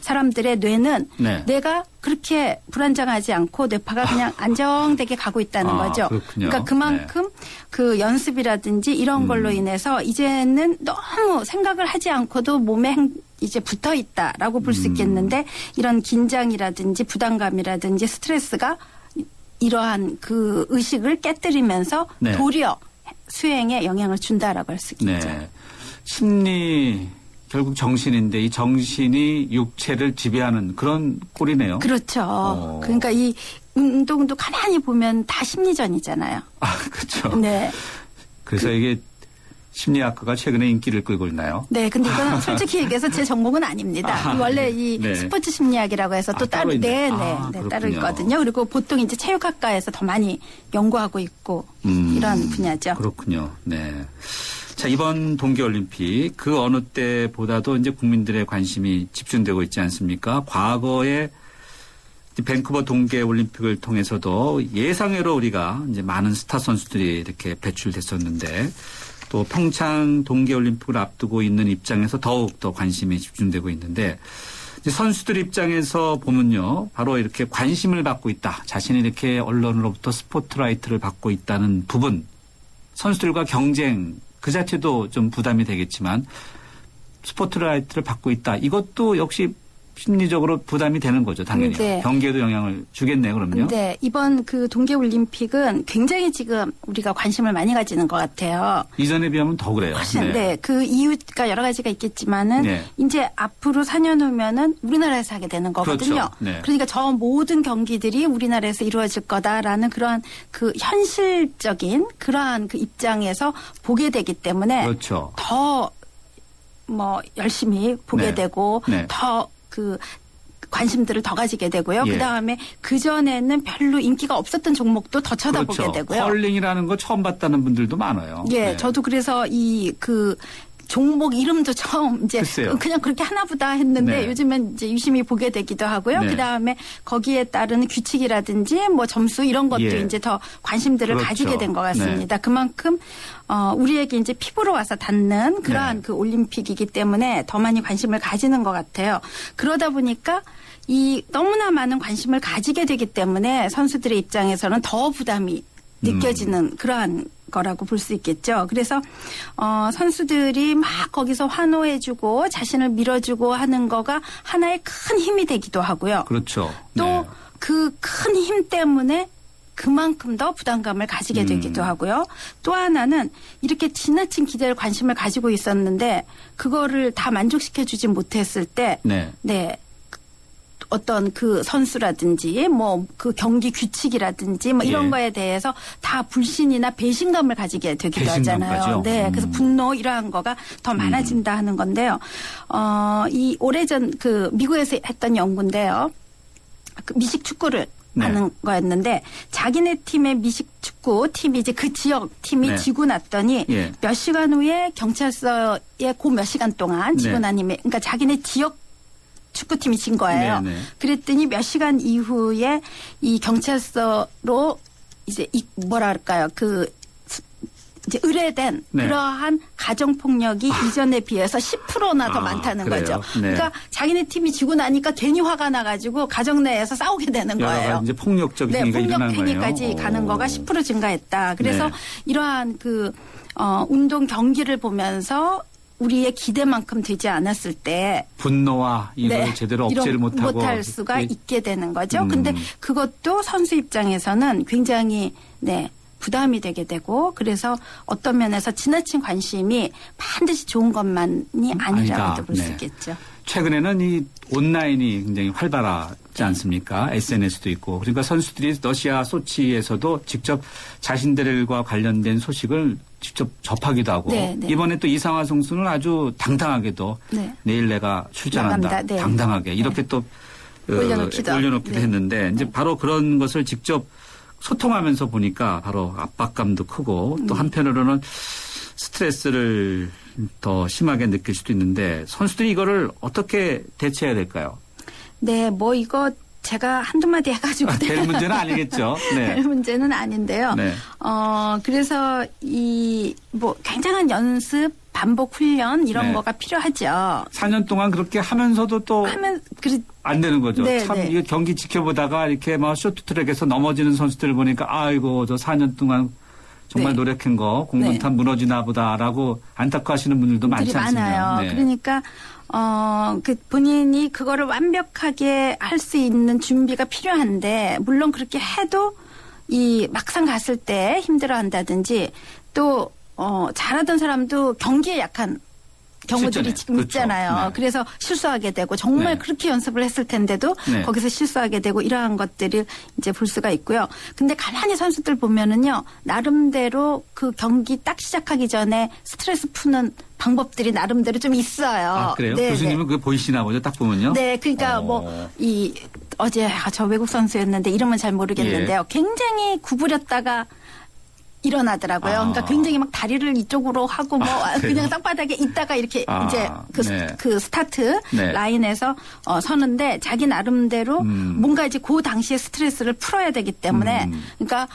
Speaker 18: 사람들의 뇌는
Speaker 3: 네.
Speaker 18: 뇌가 그렇게 불안정하지 않고 뇌파가 그냥 안정되게 가고 있다는 거죠.
Speaker 3: 그렇군요.
Speaker 18: 그러니까 그만큼 연습이라든지 이런 걸로 인해서 이제는 너무 생각을 하지 않고도 몸에 이제 붙어 있다라고 볼 수 있겠는데 이런 긴장이라든지 부담감이라든지 스트레스가 이러한 의식을 깨뜨리면서
Speaker 3: 네.
Speaker 18: 도리어 수행에 영향을 준다라고 할 수 있겠죠.
Speaker 3: 네. 심리 결국 정신인데 이 정신이 육체를 지배하는 그런 꼴이네요.
Speaker 18: 그렇죠. 그러니까 이 운동도 가만히 보면 다 심리전이잖아요.
Speaker 3: 그렇죠.
Speaker 18: 네.
Speaker 3: 그래서 이게 심리학과가 최근에 인기를 끌고 있나요?
Speaker 18: 네, 근데 이건 솔직히 얘기해서 제 전공은 아닙니다. 원래 이
Speaker 3: 네.
Speaker 18: 스포츠 심리학이라고 해서 또 따로 따로 있거든요. 그리고 보통 이제 체육학과에서 더 많이 연구하고 있고 이런 분야죠.
Speaker 3: 그렇군요. 네. 자, 이번 동계올림픽 그 어느 때보다도 이제 국민들의 관심이 집중되고 있지 않습니까? 과거에 밴쿠버 동계올림픽을 통해서도 예상외로 우리가 이제 많은 스타 선수들이 이렇게 배출됐었는데 또 평창 동계올림픽을 앞두고 있는 입장에서 더욱 더 관심이 집중되고 있는데 이제 선수들 입장에서 보면요. 바로 이렇게 관심을 받고 있다. 자신이 이렇게 언론으로부터 스포트라이트를 받고 있다는 부분. 선수들과 경쟁 그 자체도 좀 부담이 되겠지만 스포트라이트를 받고 있다. 이것도 역시 심리적으로 부담이 되는 거죠. 당연히.
Speaker 18: 네.
Speaker 3: 경기에도 영향을 주겠네요. 그럼요.
Speaker 18: 네. 이번 동계올림픽은 굉장히 지금 우리가 관심을 많이 가지는 것 같아요.
Speaker 3: 이전에 비하면 더 그래요.
Speaker 18: 훨씬, 네. 그 이유가 여러 가지가 있겠지만은
Speaker 3: 네.
Speaker 18: 이제 앞으로 4년 후면은 우리나라에서 하게 되는 거거든요.
Speaker 3: 그렇죠. 네.
Speaker 18: 그러니까 저 모든 경기들이 우리나라에서 이루어질 거다라는 그러한 현실적인 그러한 입장에서 보게 되기 때문에
Speaker 3: 그렇죠.
Speaker 18: 더 열심히 보게
Speaker 3: 네.
Speaker 18: 되고
Speaker 3: 네.
Speaker 18: 더 관심들을 더 가지게 되고요.
Speaker 3: 예.
Speaker 18: 그다음에 그전에는 별로 인기가 없었던 종목도 더 쳐다보게
Speaker 3: 그렇죠.
Speaker 18: 되고요.
Speaker 3: 컬링이라는 거 처음 봤다는 분들도 많아요.
Speaker 18: 예,
Speaker 3: 네.
Speaker 18: 저도 그래서 종목 이름도 처음 이제
Speaker 3: 글쎄요.
Speaker 18: 그냥 그렇게 하나보다 했는데
Speaker 3: 네.
Speaker 18: 요즘엔 이제 유심히 보게 되기도 하고요.
Speaker 3: 네.
Speaker 18: 그다음에 거기에 따른 규칙이라든지 점수 이런 것도
Speaker 3: 예.
Speaker 18: 이제 더 관심들을
Speaker 3: 그렇죠.
Speaker 18: 가지게 된 것 같습니다. 그만큼 우리에게 이제 피부로 와서 닿는 그러한
Speaker 3: 네.
Speaker 18: 올림픽이기 때문에 더 많이 관심을 가지는 것 같아요. 그러다 보니까 너무나 많은 관심을 가지게 되기 때문에 선수들의 입장에서는 더 부담이 느껴지는 그러한 거라고 볼 수 있겠죠. 그래서 선수들이 막 거기서 환호해주고 자신을 밀어주고 하는 거가 하나의 큰 힘이 되기도 하고요.
Speaker 3: 그렇죠.
Speaker 18: 또 그 큰 힘 때문에 그만큼 더 부담감을 가지게 되기도 하고요. 또 하나는 이렇게 지나친 기대를 관심을 가지고 있었는데 그거를 다 만족시켜주지 못했을 때
Speaker 3: 네.
Speaker 18: 어떤 그 선수라든지 뭐 그 경기 규칙이라든지 뭐 이런
Speaker 3: 예.
Speaker 18: 거에 대해서 다 불신이나 배신감을 가지게 되기도 하잖아요.
Speaker 3: 배신감까지요?
Speaker 18: 네, 그래서 분노 이러한 거가 더 많아진다 하는 건데요. 이 오래전 그 미국에서 했던 연구인데요. 그 미식 축구를
Speaker 3: 네.
Speaker 18: 하는 거였는데 자기네 팀의 미식 축구 팀이 이제 그 지역 팀이
Speaker 3: 네.
Speaker 18: 지고 났더니
Speaker 3: 예.
Speaker 18: 몇 시간 후에 경찰서에 그 몇 시간 동안 지고
Speaker 3: 네.
Speaker 18: 나님에 그러니까 자기네 지역 축구팀이 진 거예요.
Speaker 3: 네, 네.
Speaker 18: 그랬더니 몇 시간 이후에 이 경찰서로 이제 뭐랄까요 이제 의뢰된
Speaker 3: 네.
Speaker 18: 그러한 가정폭력이 이전에 비해서 10%나 더 많다는
Speaker 3: 그래요?
Speaker 18: 거죠.
Speaker 3: 네.
Speaker 18: 그러니까 자기네 팀이 지고 나니까 괜히 화가 나가지고 가정 내에서 싸우게 되는
Speaker 3: 여러
Speaker 18: 거예요.
Speaker 3: 가지 이제 폭력적인
Speaker 18: 네,
Speaker 3: 행위가
Speaker 18: 폭력
Speaker 3: 일어나는 거예요.
Speaker 18: 행위까지 가는 거가 10% 증가했다. 그래서
Speaker 3: 네.
Speaker 18: 이러한 운동 경기를 보면서 우리의 기대만큼 되지 않았을 때
Speaker 3: 분노와 이걸 제대로 억제를 못하고
Speaker 18: 못할 수가
Speaker 3: 이렇게
Speaker 18: 있게 되는 거죠. 근데 그것도 선수 입장에서는 굉장히 부담이 되게 되고 그래서 어떤 면에서 지나친 관심이 반드시 좋은 것만이 아니라고도 볼 수 있겠죠.
Speaker 3: 최근에는 이 온라인이 굉장히 활발하지 않습니까? SNS도 있고. 그러니까 선수들이 러시아 소치에서도 직접 자신들과 관련된 소식을 직접 접하기도 하고.
Speaker 18: 네, 네.
Speaker 3: 이번에 또 이상화 선수는 아주 당당하게도
Speaker 18: 네.
Speaker 3: 내일 내가 출전한다.
Speaker 18: 나갑니다. 네.
Speaker 3: 당당하게. 이렇게 또
Speaker 18: 올려놓기도
Speaker 3: 했는데 이제 바로 그런 것을 직접 소통하면서 보니까 바로 압박감도 크고 또 한편으로는 스트레스를 더 심하게 느낄 수도 있는데 선수들이 이거를 어떻게 대처해야 될까요?
Speaker 18: 네, 뭐 이거 제가 한두 마디 해가지고
Speaker 3: 될 문제는 아니겠죠. 네.
Speaker 18: 될 문제는 아닌데요.
Speaker 3: 네.
Speaker 18: 그래서 뭐 굉장한 연습, 반복 훈련 이런
Speaker 3: 네.
Speaker 18: 거가 필요하죠.
Speaker 3: 4년 동안 그렇게 하면서도 또 안 되는 거죠.
Speaker 18: 네,
Speaker 3: 참
Speaker 18: 네.
Speaker 3: 이거 경기 지켜보다가 이렇게 막 쇼트트랙에서 넘어지는 선수들을 보니까 아이고 저 4년 동안 정말
Speaker 18: 네.
Speaker 3: 노력한 거 공군탑 무너지나 보다라고 안타까워하시는 분들도 많지
Speaker 18: 분들이
Speaker 3: 않습니까?
Speaker 18: 많아요.
Speaker 3: 네.
Speaker 18: 그러니까 그 본인이 그거를 완벽하게 할 수 있는 준비가 필요한데 물론 그렇게 해도 이 막상 갔을 때 힘들어한다든지 또 잘하던 사람도 경기에 약한 경우들이
Speaker 3: 실전에.
Speaker 18: 지금
Speaker 3: 그렇죠.
Speaker 18: 있잖아요.
Speaker 3: 네.
Speaker 18: 그래서 실수하게 되고 정말
Speaker 3: 네.
Speaker 18: 그렇게 연습을 했을 텐데도
Speaker 3: 네.
Speaker 18: 거기서 실수하게 되고 이러한 것들을 이제 볼 수가 있고요. 근데 가만히 선수들 보면은요. 나름대로 그 경기 딱 시작하기 전에 스트레스 푸는 방법들이 나름대로 좀 있어요.
Speaker 3: 아, 그래요?
Speaker 18: 네,
Speaker 3: 교수님은 그거 보이시나 보죠? 딱 보면요?
Speaker 18: 네, 그러니까 어제 저 외국 선수였는데 이름은 잘 모르겠는데요. 굉장히 구부렸다가 일어나더라고요. 그러니까 굉장히 막 다리를 이쪽으로 하고 뭐 그냥 땅바닥에 있다가 이렇게 이제 그 스타트
Speaker 3: 네.
Speaker 18: 라인에서 서는데 자기 나름대로 뭔가 이제 그 당시에 스트레스를 풀어야 되기 때문에 그러니까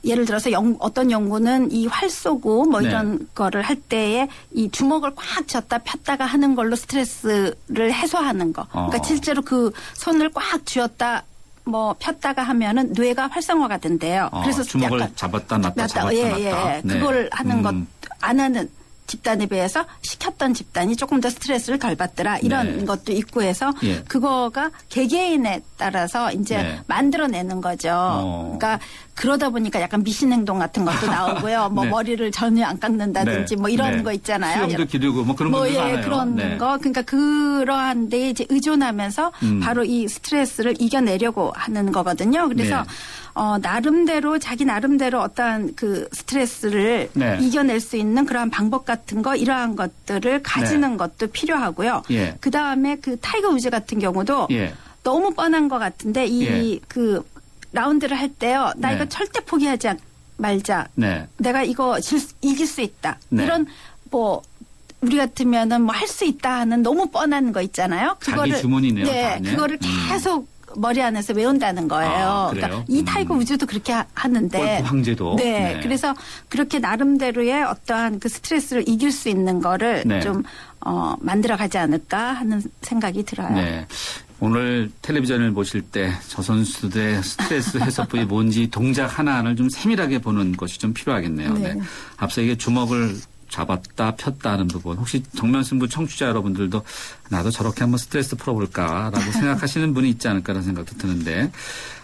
Speaker 18: 예를 들어서 어떤 연구는 이 활 쏘고 뭐
Speaker 3: 네.
Speaker 18: 이런 거를 할 때에 이 주먹을 꽉 쥐었다 폈다가 하는 걸로 스트레스를 해소하는 거. 그러니까 실제로 그 손을 꽉 쥐었다 뭐 폈다가 하면은 뇌가 활성화가 된대요. 그래서
Speaker 3: 주먹을
Speaker 18: 약간
Speaker 3: 잡았다 놨다 잡았다
Speaker 18: 예,
Speaker 3: 놨다.
Speaker 18: 예.
Speaker 3: 네.
Speaker 18: 그걸 하는 것 안 하는 집단에 비해서 시켰던 집단이 조금 더 스트레스를 덜 받더라 이런
Speaker 3: 네.
Speaker 18: 것도 있고 해서
Speaker 3: 예.
Speaker 18: 그거가 개개인에 따라서 이제
Speaker 3: 네.
Speaker 18: 만들어내는 거죠. 그러니까 그러다 보니까 약간 미신행동 같은 것도 나오고요. 뭐
Speaker 3: 네.
Speaker 18: 머리를 전혀 안 깎는다든지
Speaker 3: 네.
Speaker 18: 뭐 이런
Speaker 3: 네.
Speaker 18: 거 있잖아요.
Speaker 3: 수염도 기르고 뭐 그런 분들 많아요.
Speaker 18: 그런
Speaker 3: 네.
Speaker 18: 거. 그러니까 그러한 데에 이제 의존하면서 바로 이 스트레스를 이겨내려고 하는 거거든요. 그래서
Speaker 3: 네.
Speaker 18: 나름대로 자기 나름대로 어떠한 그 스트레스를
Speaker 3: 네.
Speaker 18: 이겨낼 수 있는 그러한 방법 같은 거 이러한 것들을 가지는 것도 필요하고요.
Speaker 3: 예.
Speaker 18: 그 다음에 그 타이거 우즈 같은 경우도
Speaker 3: 예.
Speaker 18: 너무 뻔한 것 같은데 이 그 라운드를 할 때요. 나
Speaker 3: 네.
Speaker 18: 이거 절대 포기하지 말자.
Speaker 3: 네.
Speaker 18: 내가 이거 이길 수 있다.
Speaker 3: 네.
Speaker 18: 이런 뭐 우리 같으면은 뭐 할 수 있다 하는 너무 뻔한 거 있잖아요.
Speaker 3: 자기 주문이네요.
Speaker 18: 네,
Speaker 3: 다.
Speaker 18: 그거를 계속 머리 안에서 외운다는 거예요.
Speaker 3: 그래요?
Speaker 18: 그러니까 이 타이거 우즈도 그렇게 하는데.
Speaker 3: 골프 황제도.
Speaker 18: 네, 그래서 그렇게 나름대로의 어떠한 그 스트레스를 이길 수 있는 거를
Speaker 3: 네.
Speaker 18: 좀 만들어가지 않을까 하는 생각이 들어요.
Speaker 3: 네. 오늘 텔레비전을 보실 때 저 선수들의 스트레스 해소법이 뭔지 동작 하나하나를 좀 세밀하게 보는 것이 좀 필요하겠네요.
Speaker 18: 네.
Speaker 3: 네. 앞서 이게 주먹을 잡았다 폈다 하는 부분 혹시 정면승부 청취자 여러분들도 나도 저렇게 한번 스트레스 풀어볼까라고 생각하시는 분이 있지 않을까라는 생각도 드는데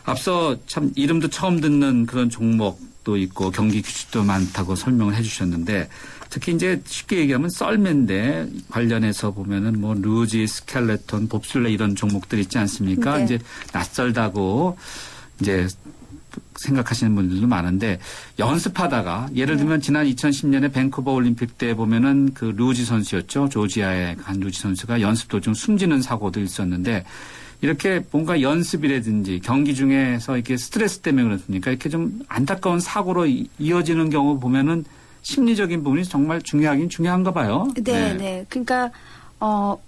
Speaker 3: 앞서 참 이름도 처음 듣는 그런 종목 전략도 있고 경기 규칙도 많다고 설명을 해 주셨는데 특히 이제 쉽게 얘기하면 썰매인데 관련해서 보면은 뭐 루지, 스켈레톤, 봅슬레 이런 종목들 있지 않습니까?
Speaker 18: 네.
Speaker 3: 이제 낯설다고 이제 생각하시는 분들도 많은데 연습하다가 예를 들면 지난 2010년에 밴쿠버 올림픽 때 보면은 그 루지 선수였죠. 조지아의 한 루지 선수가 연습 도중 숨지는 사고도 있었는데 이렇게 뭔가 연습이라든지 경기 중에서 이렇게 스트레스 때문에 그렇습니까? 이렇게 좀 안타까운 사고로 이어지는 경우 보면은 심리적인 부분이 정말 중요하긴 중요한가 봐요.
Speaker 18: 네, 네. 그러니까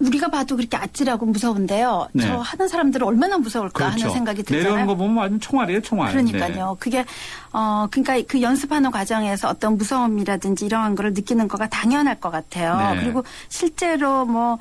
Speaker 18: 우리가 봐도 그렇게 아찔하고 무서운데요.
Speaker 3: 네.
Speaker 18: 저 하는 사람들은 얼마나 무서울까
Speaker 3: 그렇죠.
Speaker 18: 하는 생각이 들잖아요.
Speaker 3: 내려오는 거 보면 완전 총알이에요, 총알.
Speaker 18: 그러니까요. 그게 그러니까 그 연습하는 과정에서 어떤 무서움이라든지 이러한 거를 느끼는 거가 당연할 것 같아요.
Speaker 3: 네.
Speaker 18: 그리고 실제로 뭐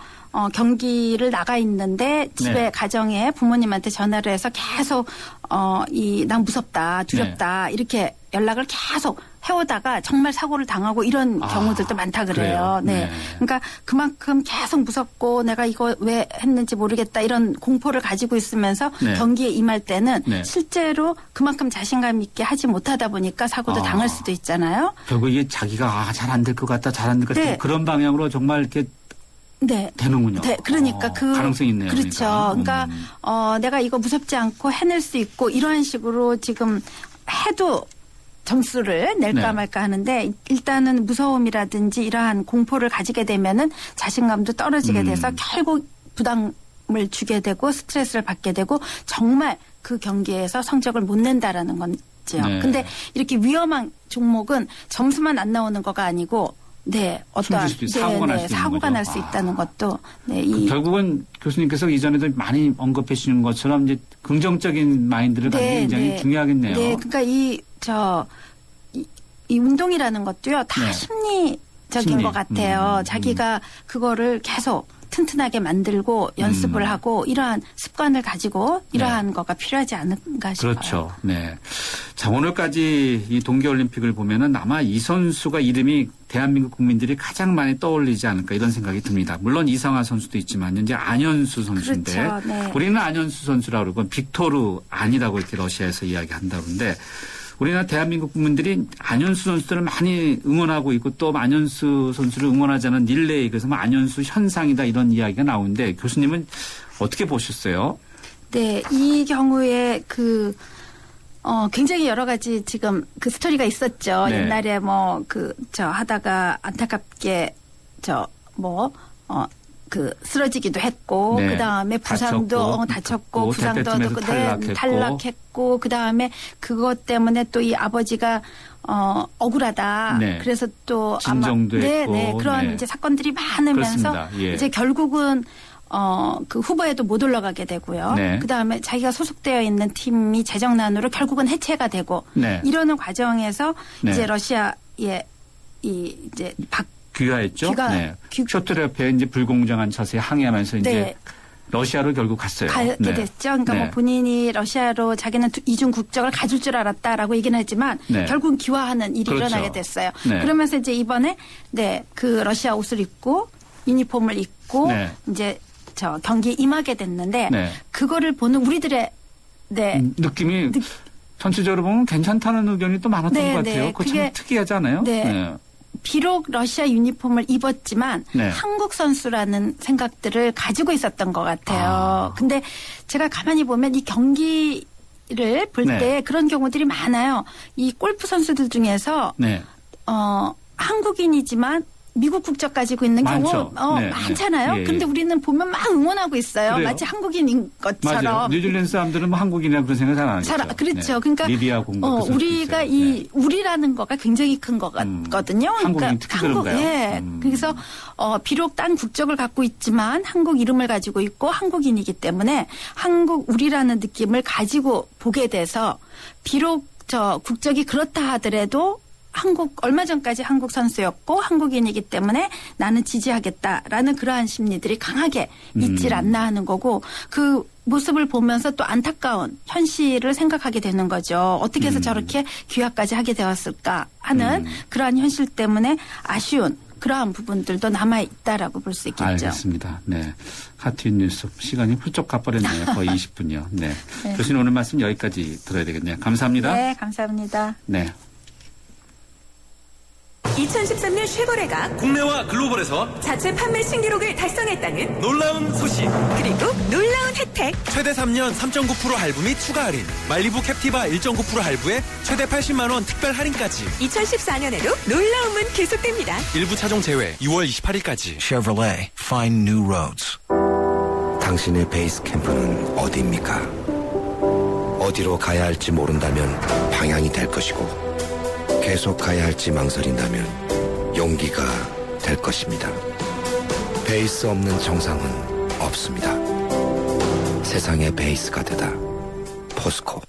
Speaker 18: 경기를 나가 있는데 집에
Speaker 3: 네.
Speaker 18: 가정에 부모님한테 전화를 해서 계속 난 무섭다, 두렵다 이렇게 연락을 계속 해오다가 정말 사고를 당하고 이런 경우들도 많다 그래요. 네.
Speaker 3: 네.
Speaker 18: 그러니까 그만큼 계속 무섭고 내가 이거 왜 했는지 모르겠다 이런 공포를 가지고 있으면서
Speaker 3: 네.
Speaker 18: 경기에 임할 때는
Speaker 3: 네.
Speaker 18: 실제로 그만큼 자신감 있게 하지 못하다 보니까 사고도 당할 수도 있잖아요.
Speaker 3: 결국 이게 자기가 잘 안 될 것 같다, 잘 안 될 것 같다
Speaker 18: 네.
Speaker 3: 그런 방향으로 정말 이렇게
Speaker 18: 네.
Speaker 3: 되는군요.
Speaker 18: 네, 그러니까
Speaker 3: 가능성이 있네요.
Speaker 18: 그렇죠. 그러니까 내가 이거 무섭지 않고 해낼 수 있고 이러한 식으로 지금 해도 점수를 낼까
Speaker 3: 네.
Speaker 18: 말까 하는데 일단은 무서움이라든지 이러한 공포를 가지게 되면은 자신감도 떨어지게 돼서 결국 부담을 주게 되고 스트레스를 받게 되고 정말 그 경기에서 성적을 못 낸다라는 거죠.
Speaker 3: 네.
Speaker 18: 근데 이렇게 위험한 종목은 점수만 안 나오는 거가 아니고 네, 어떠한
Speaker 3: 사고가 날 수 있는
Speaker 18: 사고가
Speaker 3: 거죠.
Speaker 18: 날 수 있다는 것도 네,
Speaker 3: 결국은 교수님께서 이전에도 많이 언급해 주시는 것처럼 이제 긍정적인 마인드를 가지는 게 굉장히 중요하겠네요.
Speaker 18: 네, 그러니까 이 운동이라는 것도요 다
Speaker 3: 네.
Speaker 18: 심리적인 것 같아요. 자기가 그거를 계속 튼튼하게 만들고 연습을 하고 이러한 습관을 가지고 이러한 거가 필요하지 않은가 싶어요.
Speaker 3: 그렇죠. 네. 자, 오늘까지 이 동계올림픽을 보면은 아마 이 선수가 이름이 대한민국 국민들이 가장 많이 떠올리지 않을까 이런 생각이 듭니다. 물론 이상화 선수도 있지만 이제 안현수 선수인데
Speaker 18: 그렇죠. 네.
Speaker 3: 우리는 안현수 선수라고 그러고 빅토르 안이라고 이렇게 러시아에서 이야기한다는데 우리나라 대한민국 국민들이 안현수 선수들을 많이 응원하고 있고 또 안현수 선수를 응원하지 않은 릴레이 그래서 뭐 안현수 현상이다 이런 이야기가 나오는데 교수님은 어떻게 보셨어요?
Speaker 18: 네, 이 경우에 굉장히 여러 가지 지금 그 스토리가 있었죠.
Speaker 3: 네.
Speaker 18: 옛날에 하다가 안타깝게 쓰러지기도 했고,
Speaker 3: 네.
Speaker 18: 그 다음에 부상도 다쳤고, 부상도
Speaker 3: 대표팀에서
Speaker 18: 탈락했고, 그 다음에 그것 때문에 또 이 아버지가 억울하다.
Speaker 3: 네.
Speaker 18: 그래서 또
Speaker 3: 진정도 했고.
Speaker 18: 그런
Speaker 3: 네.
Speaker 18: 이제 사건들이 많으면서
Speaker 3: 그렇습니다. 예.
Speaker 18: 이제 결국은 그 후보에도 못 올라가게 되고요.
Speaker 3: 네.
Speaker 18: 그 다음에 자기가 소속되어 있는 팀이 재정난으로 결국은 해체가 되고
Speaker 3: 네.
Speaker 18: 이러는 과정에서
Speaker 3: 네.
Speaker 18: 이제 러시아의 이제
Speaker 3: 귀화했죠. 네. 쇼트레페 이제 불공정한 처세에 항의하면서 이제
Speaker 18: 네.
Speaker 3: 러시아로 결국 갔어요.
Speaker 18: 가게 됐죠. 그러니까
Speaker 3: 네.
Speaker 18: 뭐 본인이 러시아로 자기는 이중 국적을 가질 줄 알았다라고 얘기는 했지만
Speaker 3: 네.
Speaker 18: 결국은 귀화하는 일이
Speaker 3: 그렇죠.
Speaker 18: 일어나게 됐어요.
Speaker 3: 네.
Speaker 18: 그러면서 이제 이번에 그 러시아 옷을 입고 유니폼을 입고
Speaker 3: 네.
Speaker 18: 이제 경기에 임하게 됐는데
Speaker 3: 네.
Speaker 18: 그거를 보는 우리들의
Speaker 3: 느낌이 전체적으로 보면 괜찮다는 의견이 또 많았던
Speaker 18: 네,
Speaker 3: 것 같아요.
Speaker 18: 네.
Speaker 3: 그거 참
Speaker 18: 그게
Speaker 3: 특이하지 않아요?
Speaker 18: 네. 비록 러시아 유니폼을 입었지만
Speaker 3: 네.
Speaker 18: 한국 선수라는 생각들을 가지고 있었던 것 같아요. 근데 제가 가만히 보면 이 경기를 볼 때
Speaker 3: 네.
Speaker 18: 그런 경우들이 많아요. 이 골프 선수들 중에서
Speaker 3: 네.
Speaker 18: 한국인이지만 미국 국적 가지고 있는
Speaker 3: 많죠.
Speaker 18: 경우
Speaker 3: 네,
Speaker 18: 많잖아요.
Speaker 3: 네. 예,
Speaker 18: 근데
Speaker 3: 예.
Speaker 18: 우리는 보면 막 응원하고 있어요.
Speaker 3: 그래요?
Speaker 18: 마치 한국인인 것처럼.
Speaker 3: 맞아요. 뉴질랜드 사람들은 뭐 한국인이라 그런 생각 잘 안 하죠.
Speaker 18: 그렇죠. 그러니까
Speaker 3: 리비아 공국
Speaker 18: 우리가 우리라는 거가 굉장히 큰 거거든요.
Speaker 3: 한국인 특히 그런가요?
Speaker 18: 예. 그래서 비록 딴 국적을 갖고 있지만 한국 이름을 가지고 있고 한국인이기 때문에 우리라는 느낌을 가지고 보게 돼서 비록 국적이 그렇다 하더라도 얼마 전까지 한국 선수였고 한국인이기 때문에 나는 지지하겠다라는 그러한 심리들이 강하게 있질 않나 하는 거고 그 모습을 보면서 또 안타까운 현실을 생각하게 되는 거죠. 어떻게 해서 저렇게 귀화까지 하게 되었을까 하는 그러한 현실 때문에 아쉬운 그러한 부분들도 남아있다라고 볼 수 있겠죠.
Speaker 3: 알겠습니다. 네. 하트윈 뉴스 시간이 훌쩍 가버렸네요. 거의 20분이요. 네.
Speaker 18: 네.
Speaker 3: 교수님 오늘 말씀 여기까지 들어야 되겠네요. 감사합니다.
Speaker 18: 네, 감사합니다.
Speaker 3: 네.
Speaker 19: 2013년 쉐보레가
Speaker 11: 국내와 글로벌에서
Speaker 19: 자체 판매 신기록을 달성했다는
Speaker 11: 놀라운 소식.
Speaker 19: 그리고 놀라운 혜택.
Speaker 11: 최대 3년 3.9% 할부 및 추가 할인. 말리부 캡티바 1.9% 할부에 최대 80만 원 특별 할인까지.
Speaker 19: 2014년에도 놀라움은 계속됩니다.
Speaker 11: 일부 차종 제외 2월 28일까지.
Speaker 12: Chevrolet, find new roads.
Speaker 20: 당신의 베이스 캠프는 어디입니까? 어디로 가야 할지 모른다면 방향이 될 것이고 계속 가야 할지 망설인다면 용기가 될 것입니다. 베이스 없는 정상은 없습니다. 세상의 베이스가 되다. 포스코.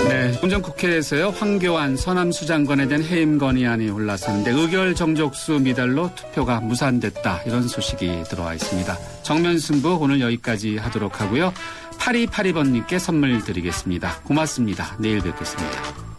Speaker 3: 네, 운전 국회에서요 황교안 서남수 장관에 대한 해임 건의안이 올랐었는데 의결 정족수 미달로 투표가 무산됐다 이런 소식이 들어와 있습니다. 정면승부 오늘 여기까지 하도록 하고요. 8282번님께 선물 드리겠습니다. 고맙습니다. 내일 뵙겠습니다.